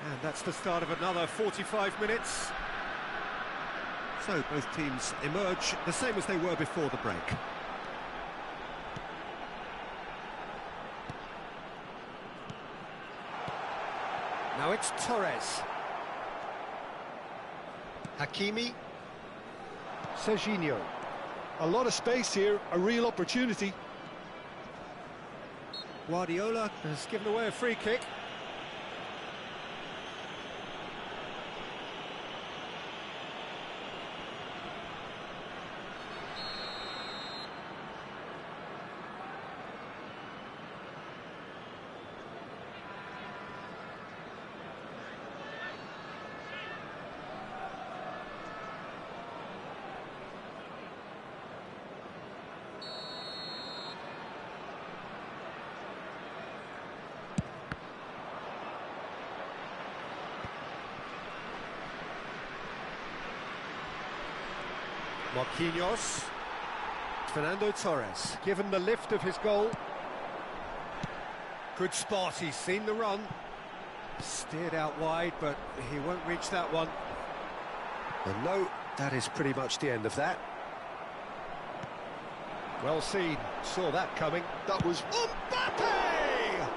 And that's the start of another 45 minutes. So both teams emerge the same as they were before the break. Now it's Torres. Hakimi. Serginho. A lot of space here, a real opportunity. Guardiola has given away a free kick. Marquinhos. Fernando Torres, given the lift of his goal. Good spot, he's seen the run. Steered out wide, but he won't reach that one. And no, that is pretty much the end of that. Well seen, saw that coming. That was Mbappe!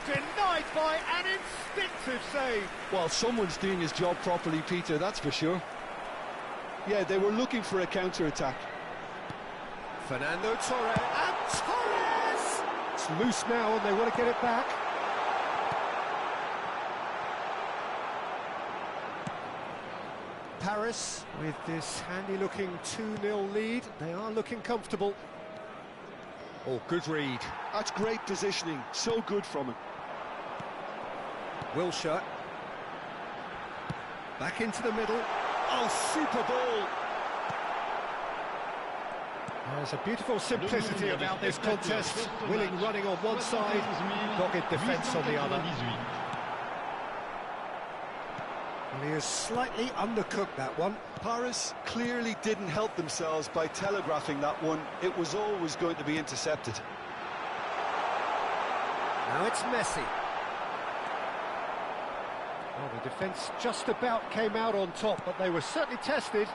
Denied by an instinctive save. Well, someone's doing his job properly, Peter, that's for sure. Yeah, they were looking for a counter-attack. Fernando Torres, and Torres! It's loose now and they want to get it back. Paris, with this handy-looking 2-0 lead, they are looking comfortable. Oh, good read. That's great positioning, so good from him. Wilshere. Back into the middle. Oh, super ball. There's a beautiful simplicity about this contest. Willing running on one side, dogged defence on the other. And he has slightly undercooked that one. Paris clearly didn't help themselves by telegraphing that one. It was always going to be intercepted. Now it's Messi. Well, the defence just about came out on top, but they were certainly tested.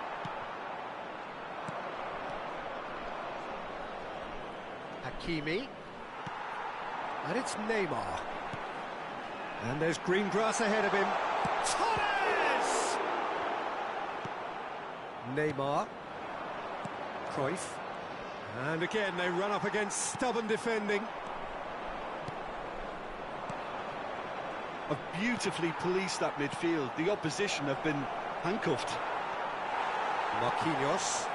Hakimi. And it's Neymar. And there's green grass ahead of him. Torres! Neymar. Cruyff. And again, they run up against stubborn defending. Have beautifully policed that midfield. The opposition have been handcuffed. Marquinhos.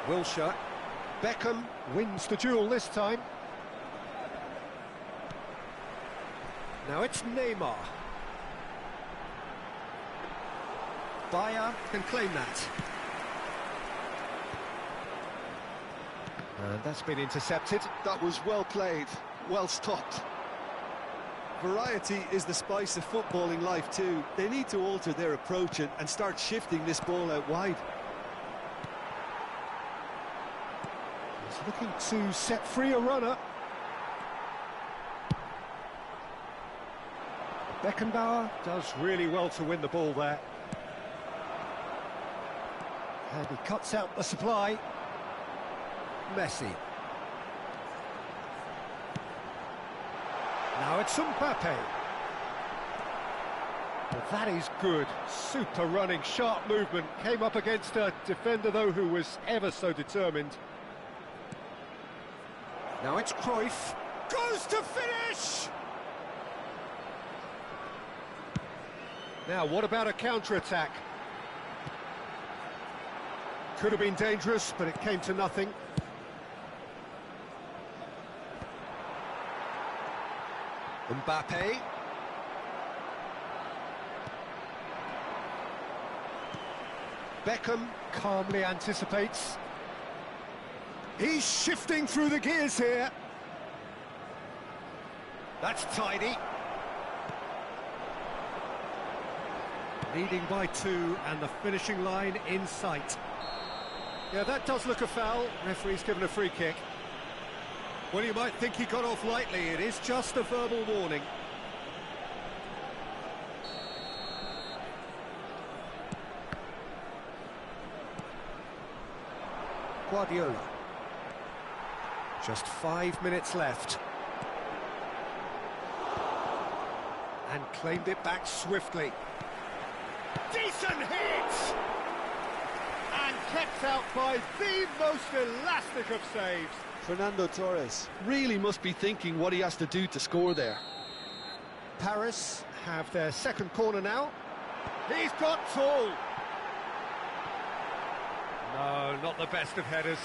Wilshere. Beckham wins the duel this time. Now it's Neymar. Bayer can claim that. And that's been intercepted. That was well played, well stopped. Variety is the spice of footballing life too. They need to alter their approach and start shifting this ball out wide. He's looking to set free a runner. Beckenbauer does really well to win the ball there. And he cuts out the supply. Messi. Now it's Mbappe. Well, that is good. Super running, sharp movement. Came up against a defender, though, who was ever so determined. Now it's Cruyff. Goes to finish! Now, what about a counter-attack? Could have been dangerous, but it came to nothing. Mbappe. Beckham calmly anticipates. He's shifting through the gears here. That's tidy. Leading by 2 and the finishing line in sight. Yeah, that does look a foul. Referee's given a free kick. Well, you might think he got off lightly. It is just a verbal warning. Guardiola. Just 5 minutes left. And claimed it back swiftly. Decent hit! And kept out by the most elastic of saves. Fernando Torres really must be thinking what he has to do to score there. Paris have their second corner now. He's got tall. No, not the best of headers.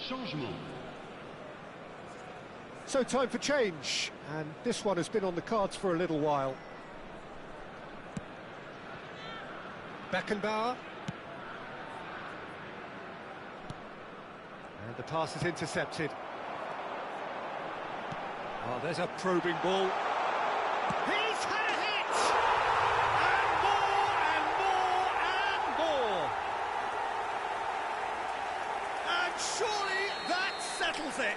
Changement. So time for change, and this one has been on the cards for a little while. Beckenbauer. And the pass is intercepted. Oh, there's a probing ball. He's had a hit! And more, and more, and more! And surely that settles it!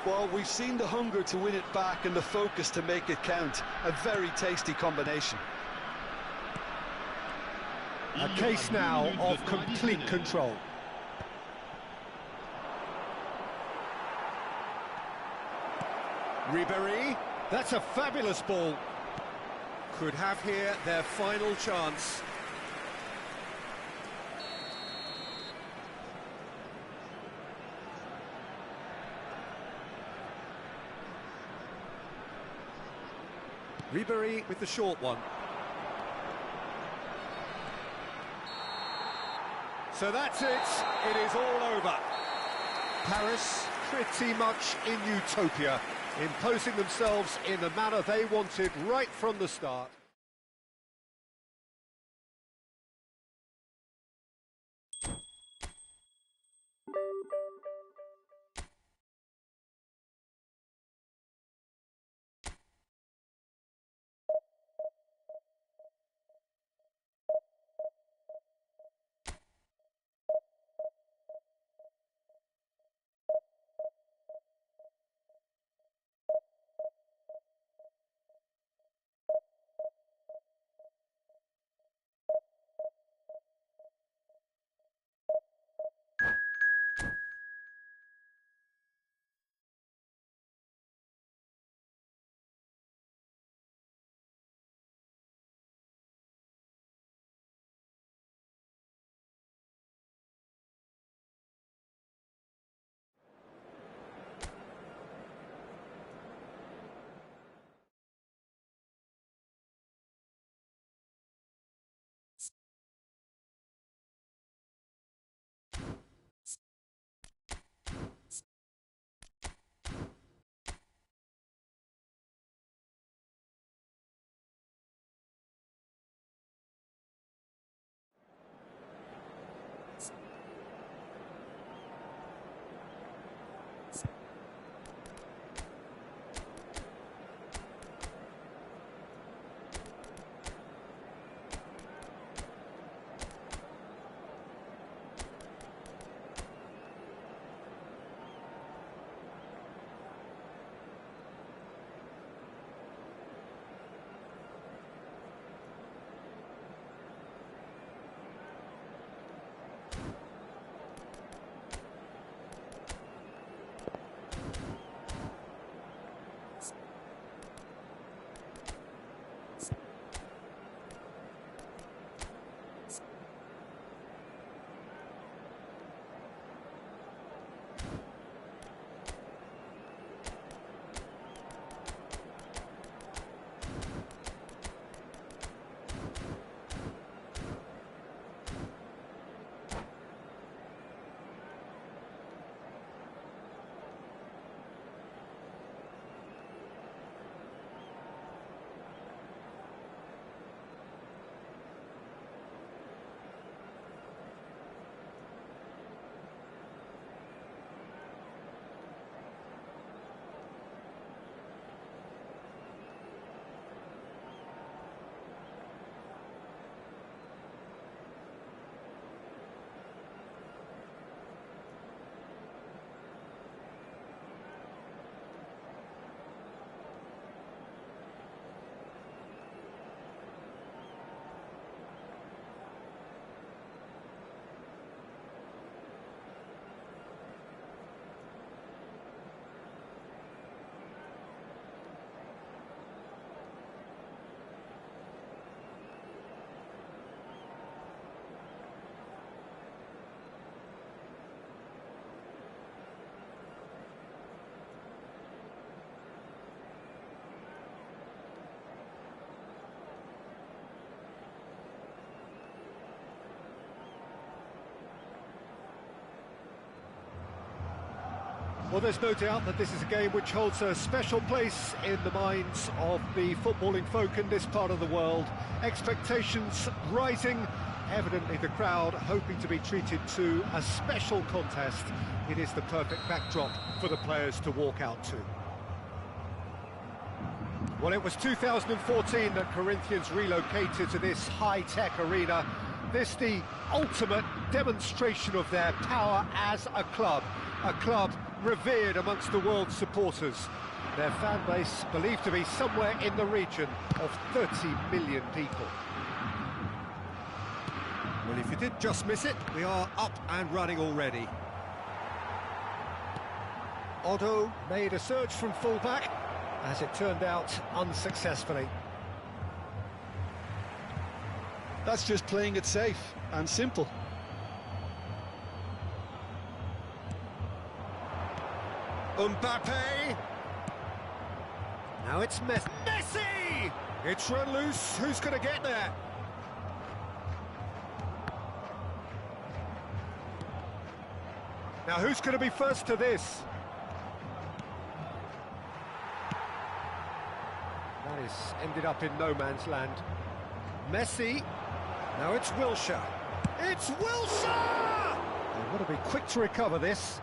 Well, we've seen the hunger to win it back and the focus to make it count. A very tasty combination. A case now of complete control. Ribéry, that's a fabulous ball. Could have here their final chance. Ribéry with the short one. So that's it. It is all over. Paris pretty much in utopia, imposing themselves in the manner they wanted right from the start. Well, there's no doubt that this is a game which holds a special place in the minds of the footballing folk in this part of the world. Expectations rising, evidently the crowd hoping to be treated to a special contest. It is the perfect backdrop for the players to walk out to. Well, it was 2014 that Corinthians relocated to this high-tech arena. This the ultimate demonstration of their power as a club revered amongst the world's supporters. Their fan base believed to be somewhere in the region of 30 million people. Well, if you did just miss it, we are up and running already. Otto made a surge from fullback, as it turned out unsuccessfully. That's just playing it safe and simple. Mbappe! Now it's Messi! It's run loose, who's going to get there? Now who's going to be first to this? That is ended up in no man's land. Messi, now it's Wilshere. It's Wilshere! They've got to be quick to recover this.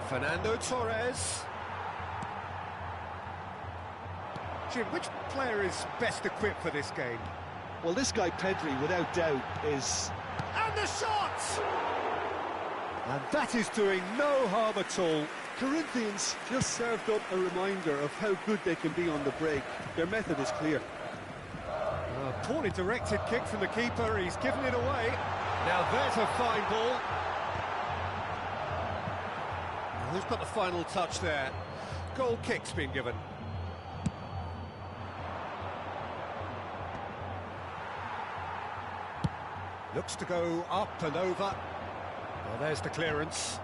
Fernando Torres. Jim, which player is best equipped for this game? Well, this guy Pedri, without doubt, is... And the shot! And that is doing no harm at all. Corinthians just served up a reminder of how good they can be on the break. Their method is clear. A poorly directed kick from the keeper, he's given it away. Now there's a fine ball. Who's got the final touch there? Goal kick's been given. Looks to go up and over. Well, there's the clearance.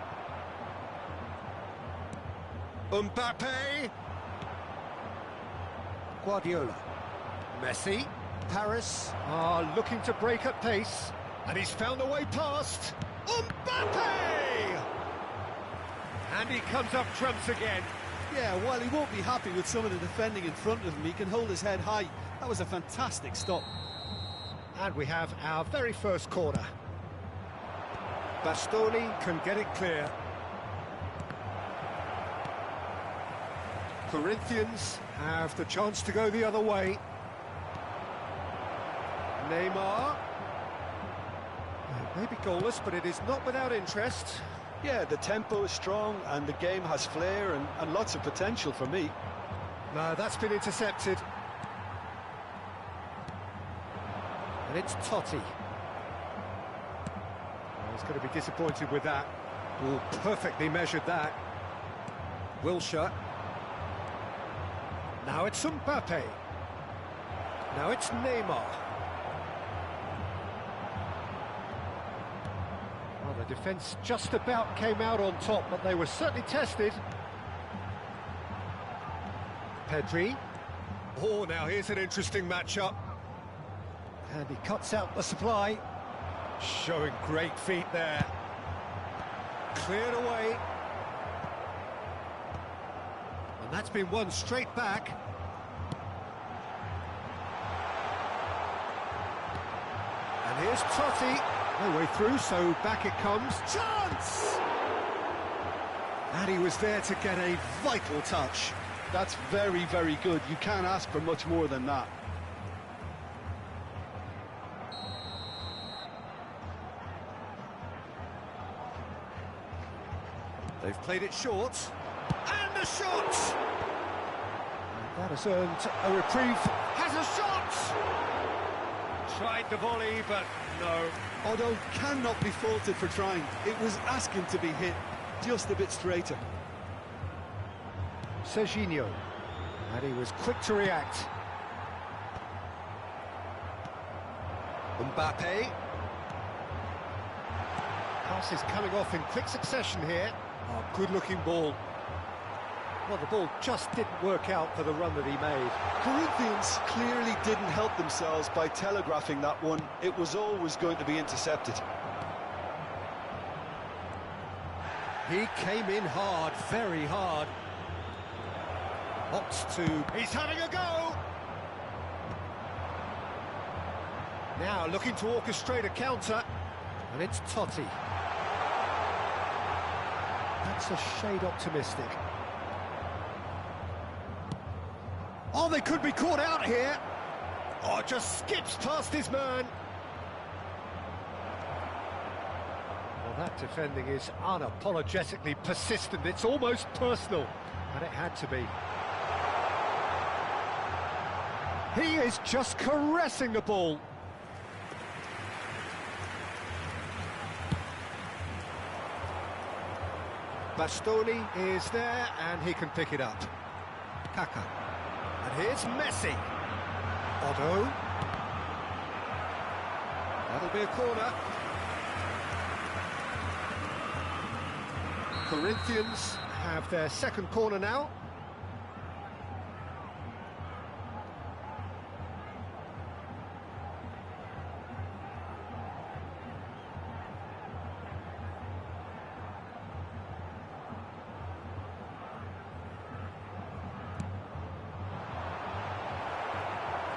Mbappe. Guardiola. Messi. Paris are looking to break at pace. And he's found a way past. Mbappe! And he comes up trumps again. Yeah, while he won't be happy with some of the defending in front of him, he can hold his head high. That was a fantastic stop. And we have our very first corner. Bastoni can get it clear. Corinthians have the chance to go the other way. Neymar. It may be goalless, but it is not without interest. Yeah, the tempo is strong and the game has flair and lots of potential for me. No, that's been intercepted. And it's Totti. Oh, he's going to be disappointed with that. Oh, perfectly measured that. Wilshere. Now it's Mbappe. Now it's Neymar. Well, the defence just about came out on top, but they were certainly tested. Pedri. Oh, now here's an interesting matchup. And he cuts out the supply. Showing great feet there. Cleared away. And that's been won straight back. And here's Totti. No way through, so back it comes. Chance! And he was there to get a vital touch. That's very, very good. You can't ask for much more than that. They've played it short. And the shot! And that has earned a reprieve. Has a shot! Tried the volley, but no. Otto cannot be faulted for trying. It was asking to be hit just a bit straighter. Serginho. And he was quick to react. Mbappe. Pass is coming off in quick succession here. Oh, good-looking ball. Well, the ball just didn't work out for the run that he made. Corinthians clearly didn't help themselves by telegraphing that one. It was always going to be intercepted. He came in hard, very hard. Opts to... He's having a go! Now looking to orchestrate a counter, and it's Totti. That's a shade optimistic. Oh, they could be caught out here. Oh, just skips past his man. Well, that defending is unapologetically persistent. It's almost personal, and it had to be. He is just caressing the ball. Bastoni is there, and he can pick it up. Kaka. And here's Messi. Otto. That'll be a corner. Corinthians have their second corner now.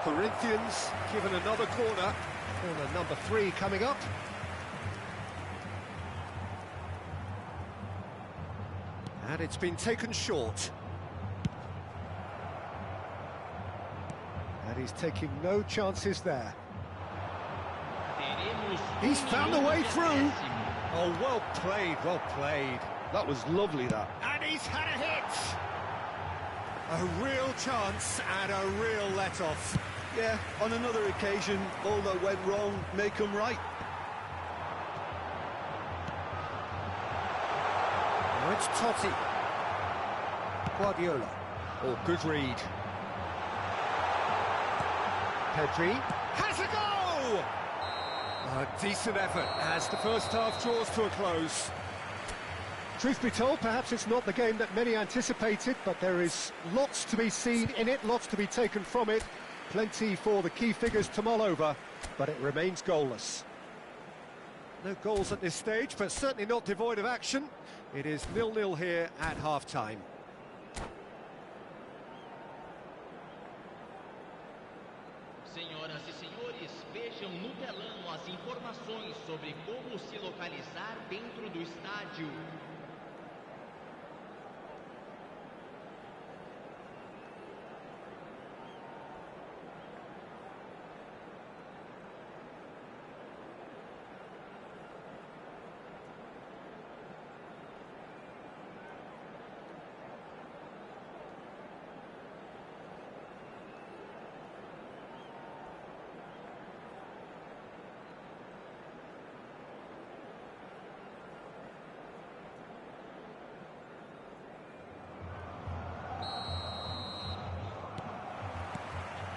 Corinthians given another corner. Corner number 3 coming up. And it's been taken short. And he's taking no chances there. He's found a way through. Oh, well played, well played. That was lovely, that. And he's had a hit. A real chance and a real let-off. Yeah, on another occasion, all that went wrong may come right. Now it's Totti. Guardiola. Oh, good read. Pedri has a goal! A decent effort as the first half draws to a close. Truth be told, perhaps it's not the game that many anticipated, but there is lots to be seen in it, lots to be taken from it. Plenty for the key figures to mull over, but it remains goalless. No goals at this stage, but certainly not devoid of action. It is 0-0 here at half-time. Senhoras e senhores, vejam no telão as informações sobre como se localizar dentro do estádio.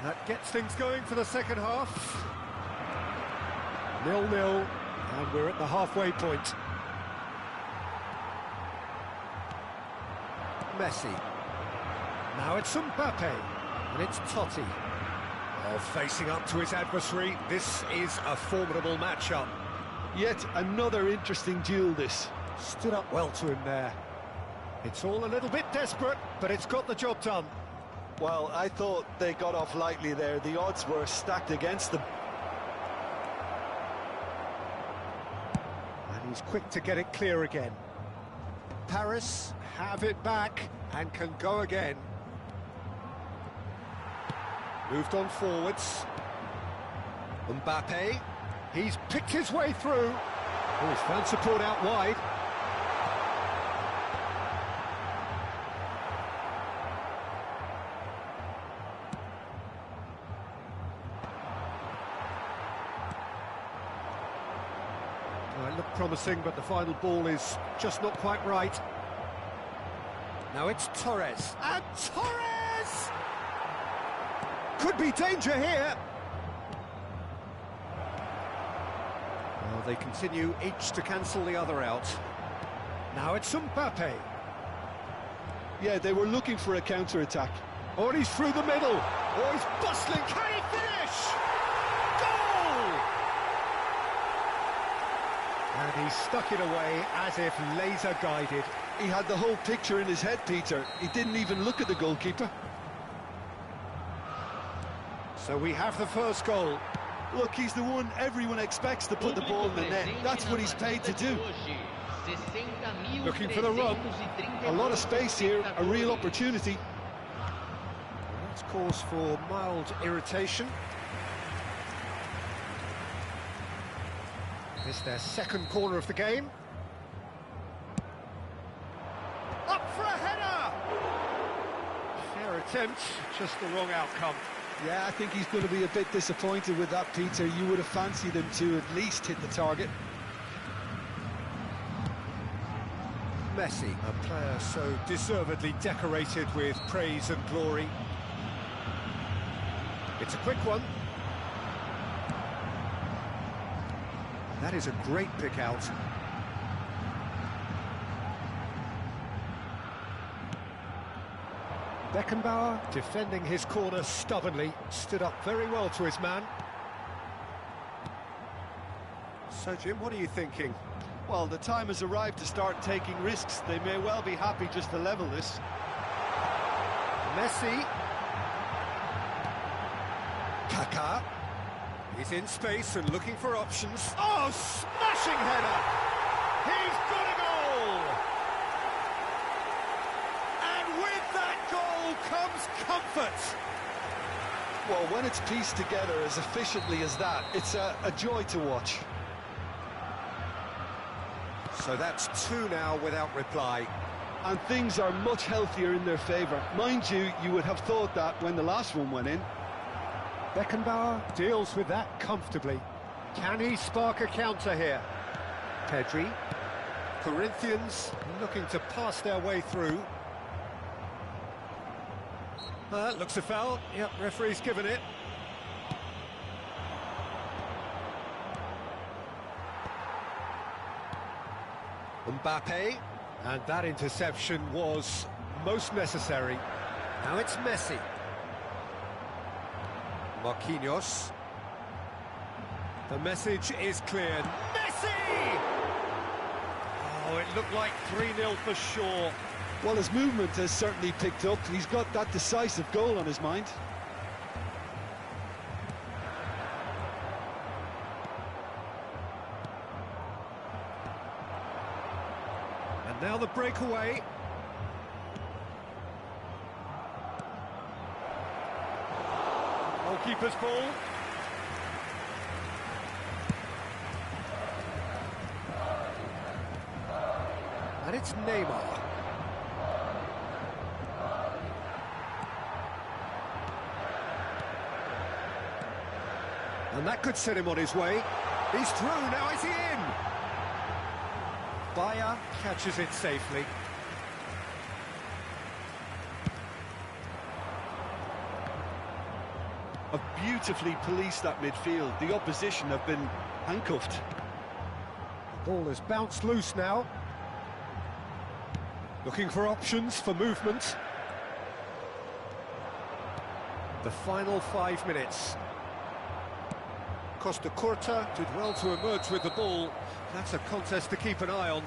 That gets things going for the second half. 0-0, and we're at the halfway point. Messi. Now it's Mbappe, and it's Totti. Oh, facing up to his adversary, this is a formidable matchup. Yet another interesting duel, this. Stood up well to him there. It's all a little bit desperate, but it's got the job done. Well, I thought they got off lightly there. The odds were stacked against them. And he's quick to get it clear again. Paris have it back and can go again. Moved on forwards. Mbappe, he's picked his way through. Oh, he's found support out wide. It looked promising, but the final ball is just not quite right. Now it's Torres. And Torres! Could be danger here. Well, they continue each to cancel the other out. Now it's Mbappe. Yeah, they were looking for a counter-attack. Oh, and he's through the middle. Oh, he's bustling. Can he finish? Goal! And he stuck it away as if laser-guided. He had the whole picture in his head, Peter. He didn't even look at the goalkeeper. So we have the first goal. Look, he's the one everyone expects to put the ball in the net. That's what he's paid to do. Looking for the run. A lot of space here, a real opportunity. That's cause for mild irritation. This is their second corner of the game. Up for a header! Fair attempt, just the wrong outcome. Yeah, I think he's going to be a bit disappointed with that, Peter. You would have fancied him to at least hit the target. Messi, a player so deservedly decorated with praise and glory. It's a quick one. That is a great pick out. Beckenbauer, defending his corner stubbornly, stood up very well to his man. So, Jim, what are you thinking? Well, the time has arrived to start taking risks. They may well be happy just to level this. Messi. Kaká. He's in space and looking for options. Oh, smashing header! He's got a goal! And with that goal comes comfort. Well, when it's pieced together as efficiently as that, it's a joy to watch. So that's two now without reply. And things are much healthier in their favour. Mind you, you would have thought that when the last one went in. Beckenbauer deals with that comfortably. Can he spark a counter here? Pedri. Corinthians looking to pass their way through. Looks a foul. Yep, referee's given it. Mbappe, and that interception was most necessary. Now it's Messi. Marquinhos. The message is clear. Messi! Oh, it looked like 3-0 for sure. Well, his movement has certainly picked up. He's got that decisive goal on his mind. And now the breakaway. Goalkeeper's ball. And it's Neymar. And that could set him on his way. He's through, now is he in? Bayer catches it safely. Have beautifully policed that midfield. The opposition have been handcuffed. The ball has bounced loose now. Looking for options for movement. The final 5 minutes. Costa Curta did well to emerge with the ball. That's a contest to keep an eye on.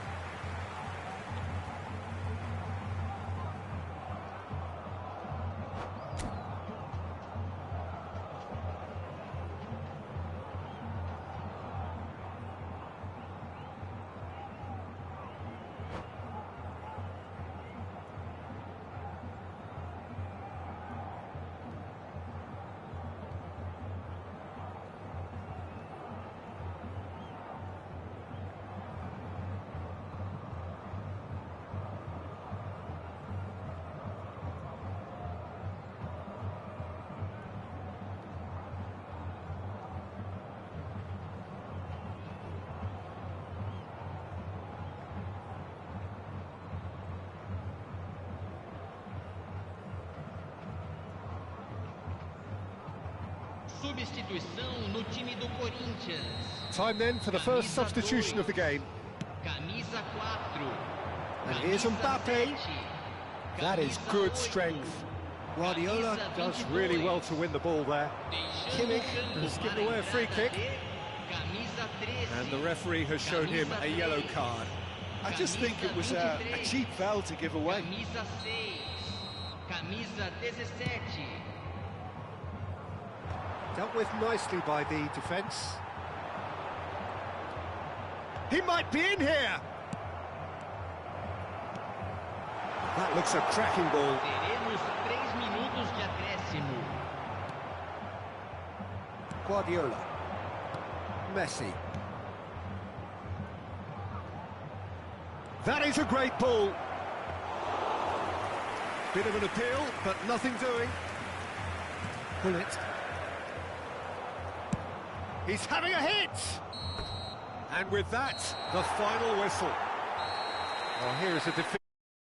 Substituição no time do Corinthians. Time then for the first substitution of the game. Camisa 4. And here's Mbappe. That is good strength. Guardiola does really well to win the ball there. Kimmich has given away a free kick. And the referee has shown him a yellow card. I just think it was a cheap foul to give away. Dealt with nicely by the defence. He might be in here. That looks a cracking ball. Teremos 3 minutos de acréscimo. Guardiola. Messi. That is a great ball. Bit of an appeal, but nothing doing. Pull it. He's having a hit! And with that, the final whistle. Well, here is a defeat.